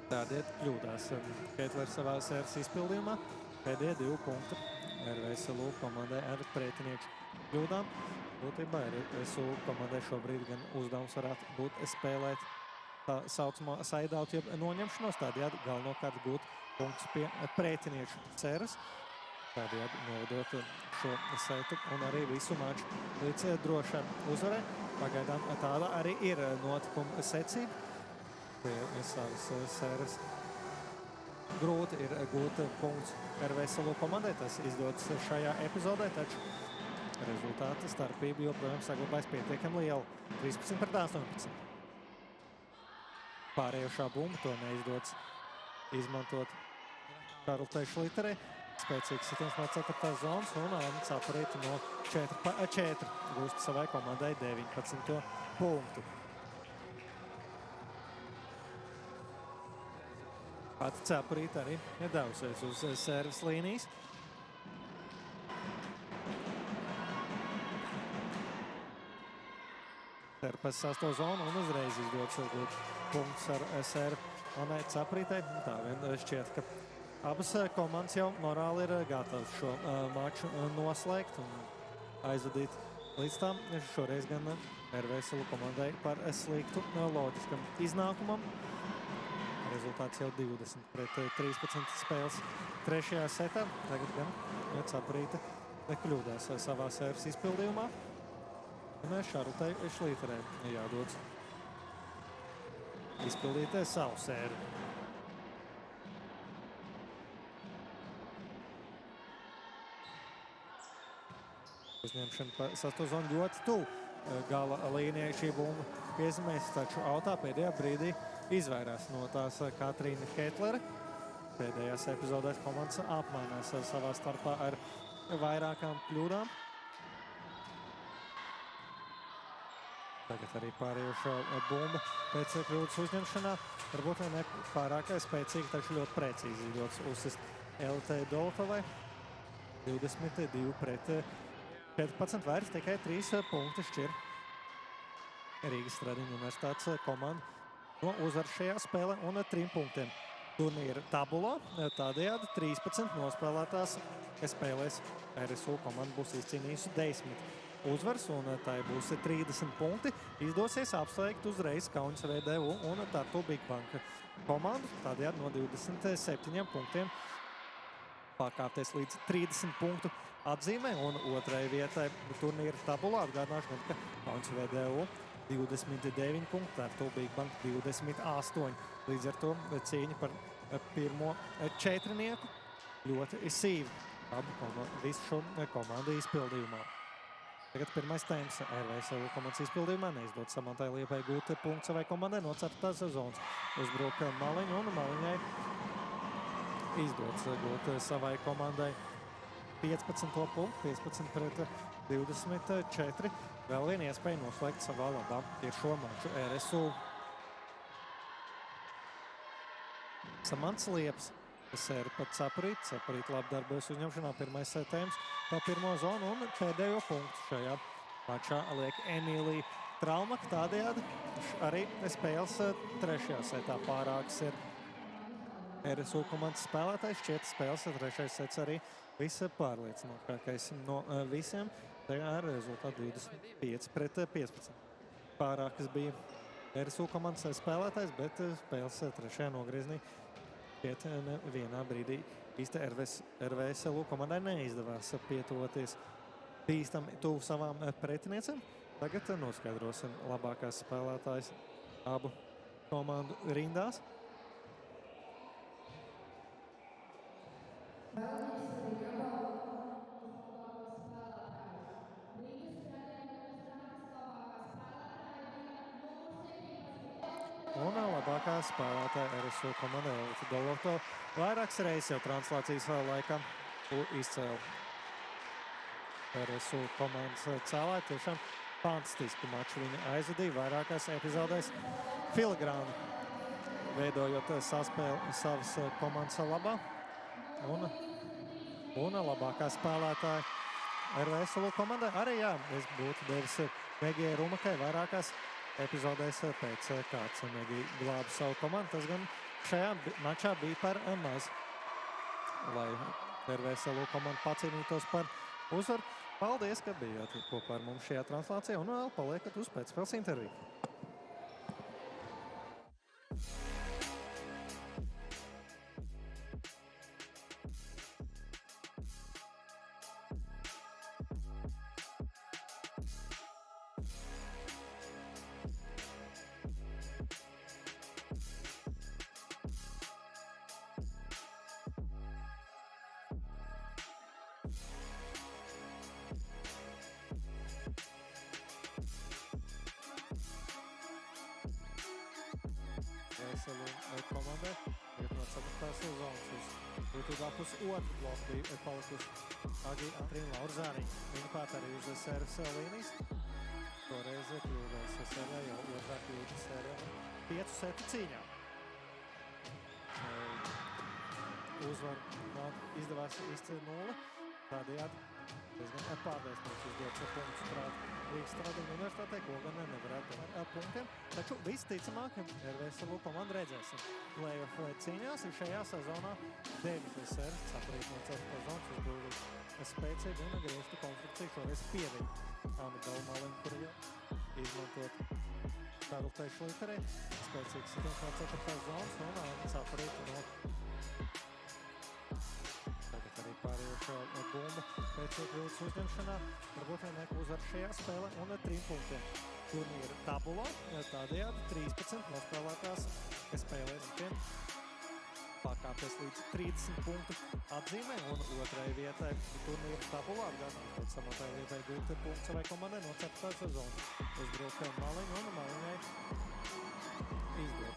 Speaker 3: Tādēļ kļūdās Keitlers savā serves izpildījumā. Pēdējie 2 punkti RVSLU komandai ar pretinieku kļūdām. Būtībā RVSLU komandai šobrīd gan uzdevums varētu būt spēlēt tā saucamo saidaut, jeb noņemšanos. Tādējādi galvenokārt gūt punktus pie pretinieku serves. Tādējādi novadot šo setu un arī visu maču līdz drošai uzvarai. Pagaidām tāda arī ir notikuma secība. Pie savas serves grūti ir gūt punktus RVSLU komandai. Tas izdodas šajā epizodē, taču rezultāta starpība joprojām saglabājas pietiekami liela. 13 pret 18. Pārējošā bumba to neizdodas izmantot Šarlotai Šliterei. Spēcīgs sitiens no 4. zonas un Anna Caparīte no 4-4 gūst savai komandai 19. punktu. Pati Caparīte arī ir devusies uz serves līnijas. Terpes 6. zonu un uzreiz izdodas gūt punktus ar servu Annai Caparītei. Tā vien šķiet, ka abas komandas jau morāli ir gatavas šo maču noslēgt un aizvadīt līdz tam. Šoreiz gan RVSLU komandai par sliktu loģiskam iznākumam. Rezultāts jau 20 pret 13 spēles 3. setā. Tagad gan Caparīte kļūdās savā serves izpildījumā. Un Šarlotai Šliterei jādodas izpildīt savu sēriju. Uzņemšana pa 6. zonu ļoti tuvu gala līnijai šī bumba piezīmēs, taču autā pēdējā brīdī izvairās no tās Katrīna Keitlere. Pēdējās epizodēs komandas apmainās savā starpā ar vairākām kļūdām. Tagad arī pārējošā bumba pēc kļūdas uzņemšanā. Varbūt ne pārāk spēcīgi, taču ļoti precīzi izdodas uzsist LT Dolotovai. 22 pret 14 vairs tikai 3 punkti šķir Rīgas Stradiņu universitātes komanda no uzvaras šajā spēlē un 3 punktiem turnīra tabulā. Tādējādi 13 nospēlētās spēlēs RSU komanda būs izcīnījusi 10 uzvaras un tai būs 30 punkti. Izdosies apsveikt uzreiz Kaunas VDU un Tartu Bigbanka komandu. Tādējādi no 27 punktiem pārkāpties līdz 30 punktu atzīmē un 2. vietai turnīra tabulā. Atgādināšu, ka Kaunas VDU 29 punkti, ar to Bigbank 28. Līdz ar to cīņa par pirmo četrnieku ļoti sīva visu šo komandu izpildījumā. Tagad pirmais temps RVSL komandas izpildījumā neizdod Samantai Liepai gūt punktu savai komandai no 4. sezonas. Uzbruk Maliņu un Maliņai izdodas gūt savai komandai 15. punktu, 15 pret 24. Vēl viena iespēja noslēgt savā labā ir šo maču RSU. Samants Lieps sēra pat Caprīt. Caprīt labi darbojas uzņemšanā. Pirmais temps pa pirmo zonu un pēdējo punktu šajā mačā liek Emīlija Traumaka. Tādējādi arī spēles trešajā setā pārāks ir RSU komandas spēlētājs. Šķiet spēles trešais sets arī vispārliecinošākais no visiem. Tajā ar rezultātu 25 pret 15. Pārākas bija RSU komandas spēlētājs, bet spēles trešajā nogrieznī šķiet vienā brīdī īsti RVSL komandai neizdevās pietuvoties bīstami tuvu savām pretiniecēm. Tagad noskaidrosim labākās spēlētājas abu komandu rindās. Un labākā spēlētāja RSU komanda Elita Dolovto vairākas reizes jau translācijas laikā izcēla RSU komandas cēlāji. Tiešām fantastisku maču viņa aizvadīja vairākās epizodēs filigrāni, veidojot saspēli savas komandas labā. Un labākā spēlētāja RVSL komandai arī es būtu devis Megijai Rumakai vairākās epizodēs pēc kāds Megija glāba savu komandu. Tas gan šajā mačā bija par maz, lai RVSL komanda pacīnītos par uzvaru. Paldies, ka bijāt kopā ar mums šajā translācijā un vēl paliekat uz pēcspēles interviju. Komandai iet no 4. sezonas uz būtībā pusotru bloku bija palikusi Atrīna Laurzāniņa. Viņa pat arī uz servis līnijas. Toreiz kļūdās sērijā, jau otrā kļūda sērijā 5 setu cīņā. Uzvaru izdevās īsti 0. Tādējādi diezgan pārliecinoši uzdots punktus prāt Rīgas Stradiņu universitātei, ko gan nevarētu ar punktiem. Taču visticamāk, RVSL komandu redzēsim. Play-off cīņās ir šajā sezonā 9. servis, Caprīt no 4. zonas uzbūvīt spēcīgu un griežtu konstrukciju šoreiz pieviļu. Amidalu Maliņu, kur jau izmantot karultēšu literē. Spēcīgs sitiens no 4. zonas un Caprīt no tagad arī pārējošo bumbu pēc kļūdas uzņemšanā. Varbūt vienāk uzvar šajā spēlē un 3 punktiem. Turnīra tabulā tādējādi 13 nospēlētās spēlēs pakāpjas līdz 30 punktu atzīmē un otrai vietai turnīra tabulā atgādājot Samantai Liepai gūt punktu savai komandai no 4. sezonas. Uzbruk Maliņu un Maliņai izdod.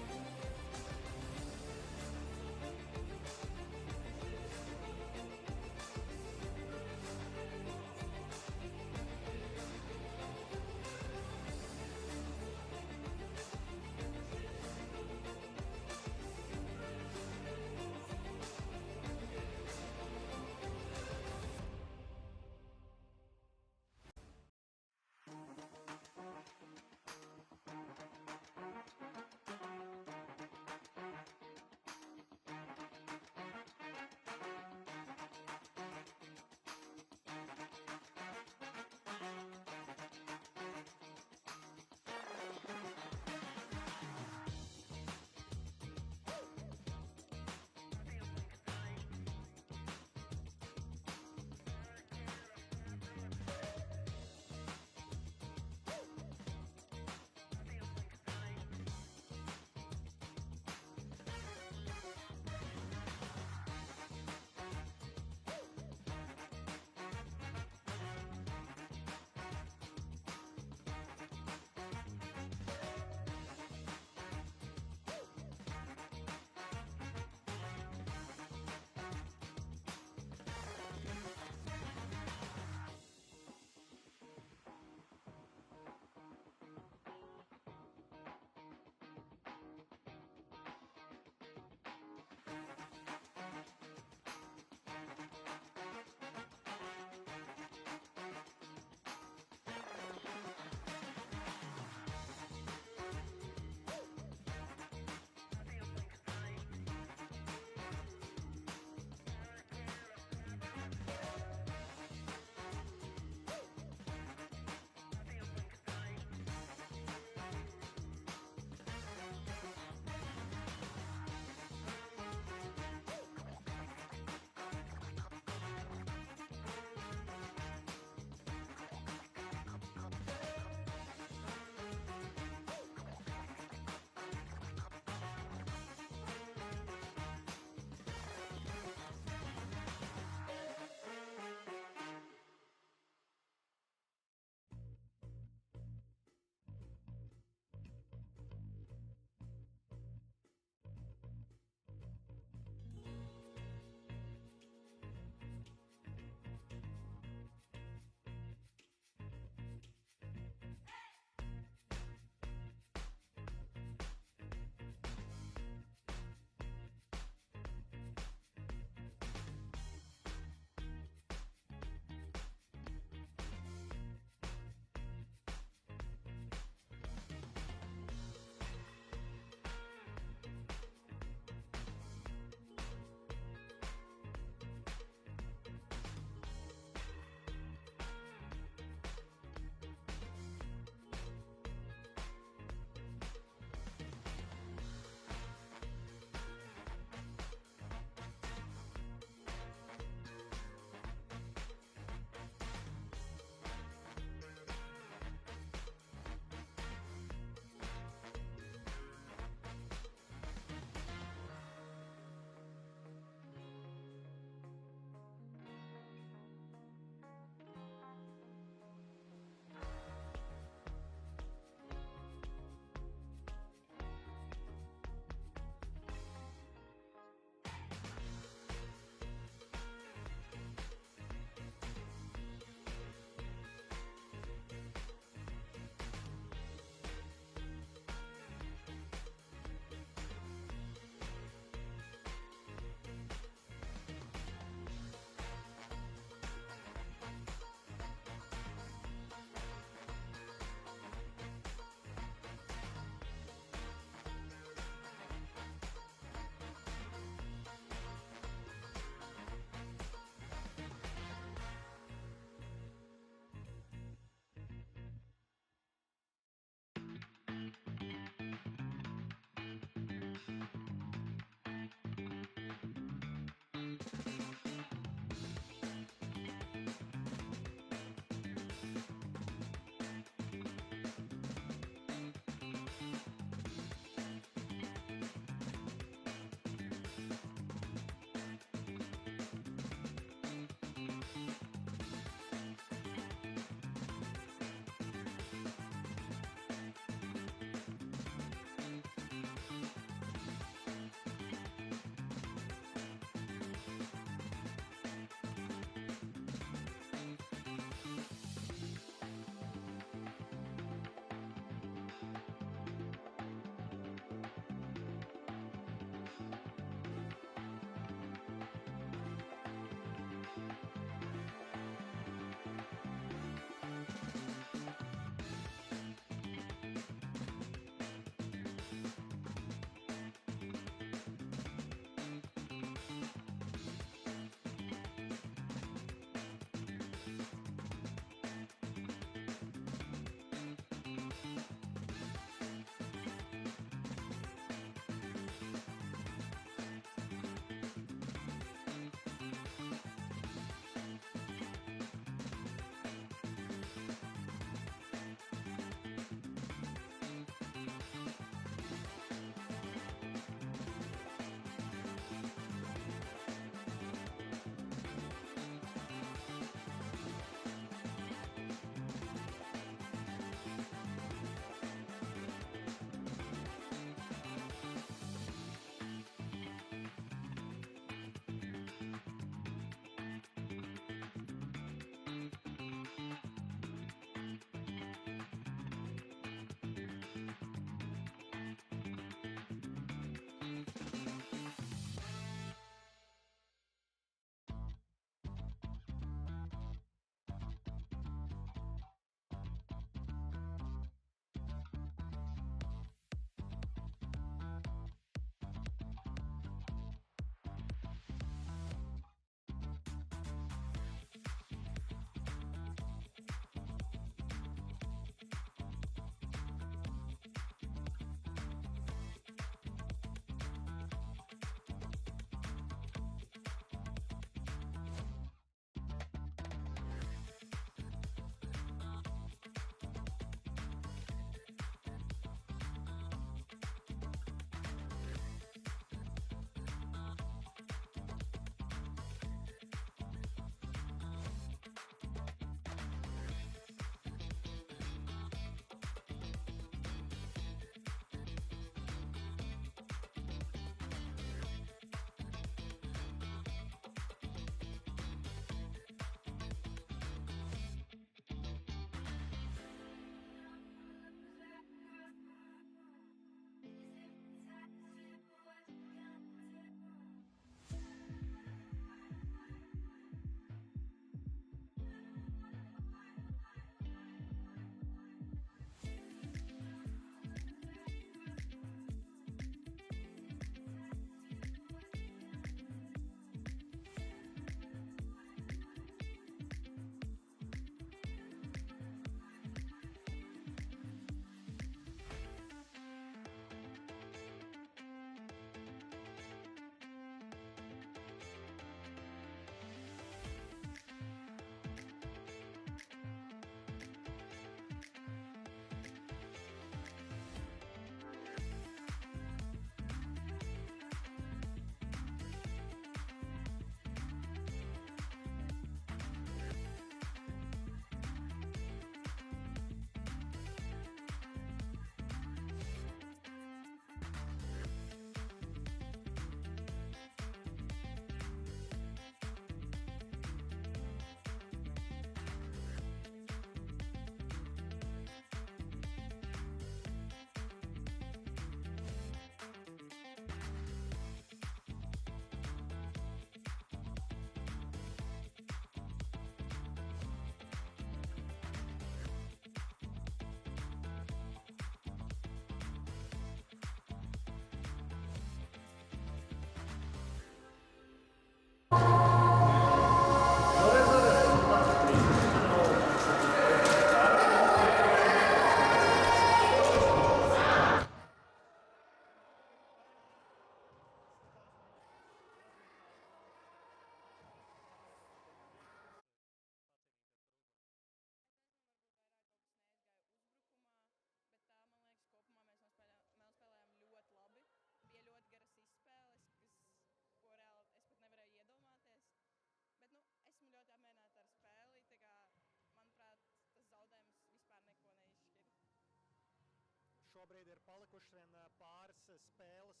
Speaker 3: šobrīd ir palikušas vien pāris spēles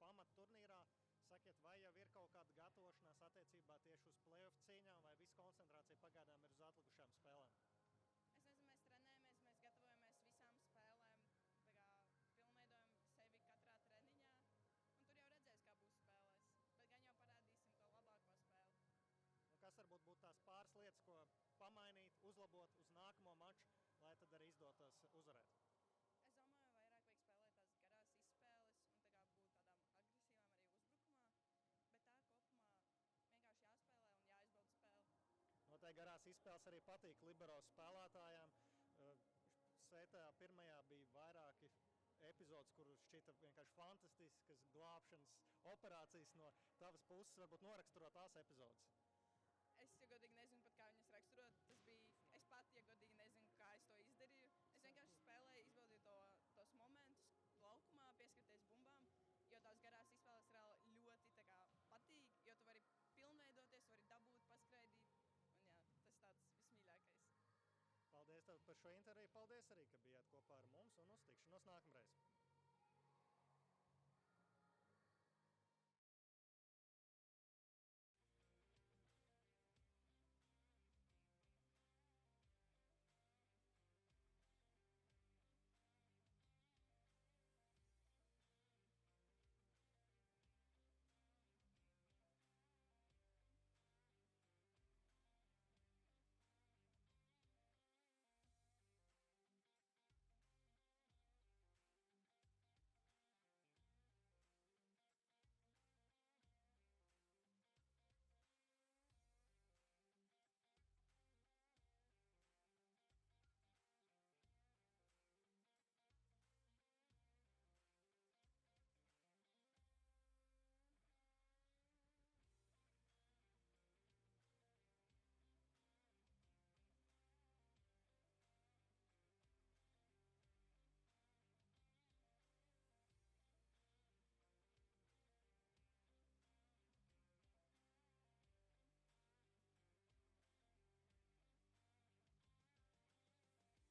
Speaker 3: pamatturnīrā. Sakiet, vai jau ir kaut kāda gatavošanās attiecībā tieši uz play-off cīņām, vai viss koncentrācija pagaidām ir uz atlikušām spēlēm?
Speaker 4: Es nezinu, mēs trenējamies, mēs gatavojamies visām spēlēm, tā kā pilnveidojam sevi katrā treniņā. Un tur jau redzēs, kā būs spēlēs. Bet gan jau parādīsim to labāko spēli.
Speaker 3: Kas varbūt būtu tās pāris lietas, ko pamainīt, uzlabot uz nākamo maču, lai tad arī izdotos uzvarēt?
Speaker 4: Es domāju, vairāk vajag spēlēt tās garās izspēles un tā kā būt tādām agresīvām arī uzbrukumā. Bet tā kopumā vienkārši jāspēlē un jāizbauda spēle.
Speaker 3: Noteikti garās izspēles arī patīk libero spēlētājām. Sētā pirmajā bija vairāki epizodes, kur šķita vienkārši fantastiskas glābšanas operācijas no tavas puses. Varbūt noraksturot tās epizodes.
Speaker 4: Es, ja godīgi nezinu pat, kā viņas raksturot. Es pat, ja godīgi nezinu, kā es to izdarīju. Es vienkārši spēlēju, izbaudīju tos momentus laukumā, pieskaties bumbām, jo tās garās izspēles reāli ļoti patīk, jo tu vari pilnveidoties, vari dabūt, paskraidīt. Un jā, tas tāds vismīļākais.
Speaker 3: Paldies tev par šo interviju. Paldies arī, ka bijāt kopā ar mums un uz tikšanos nākamreiz.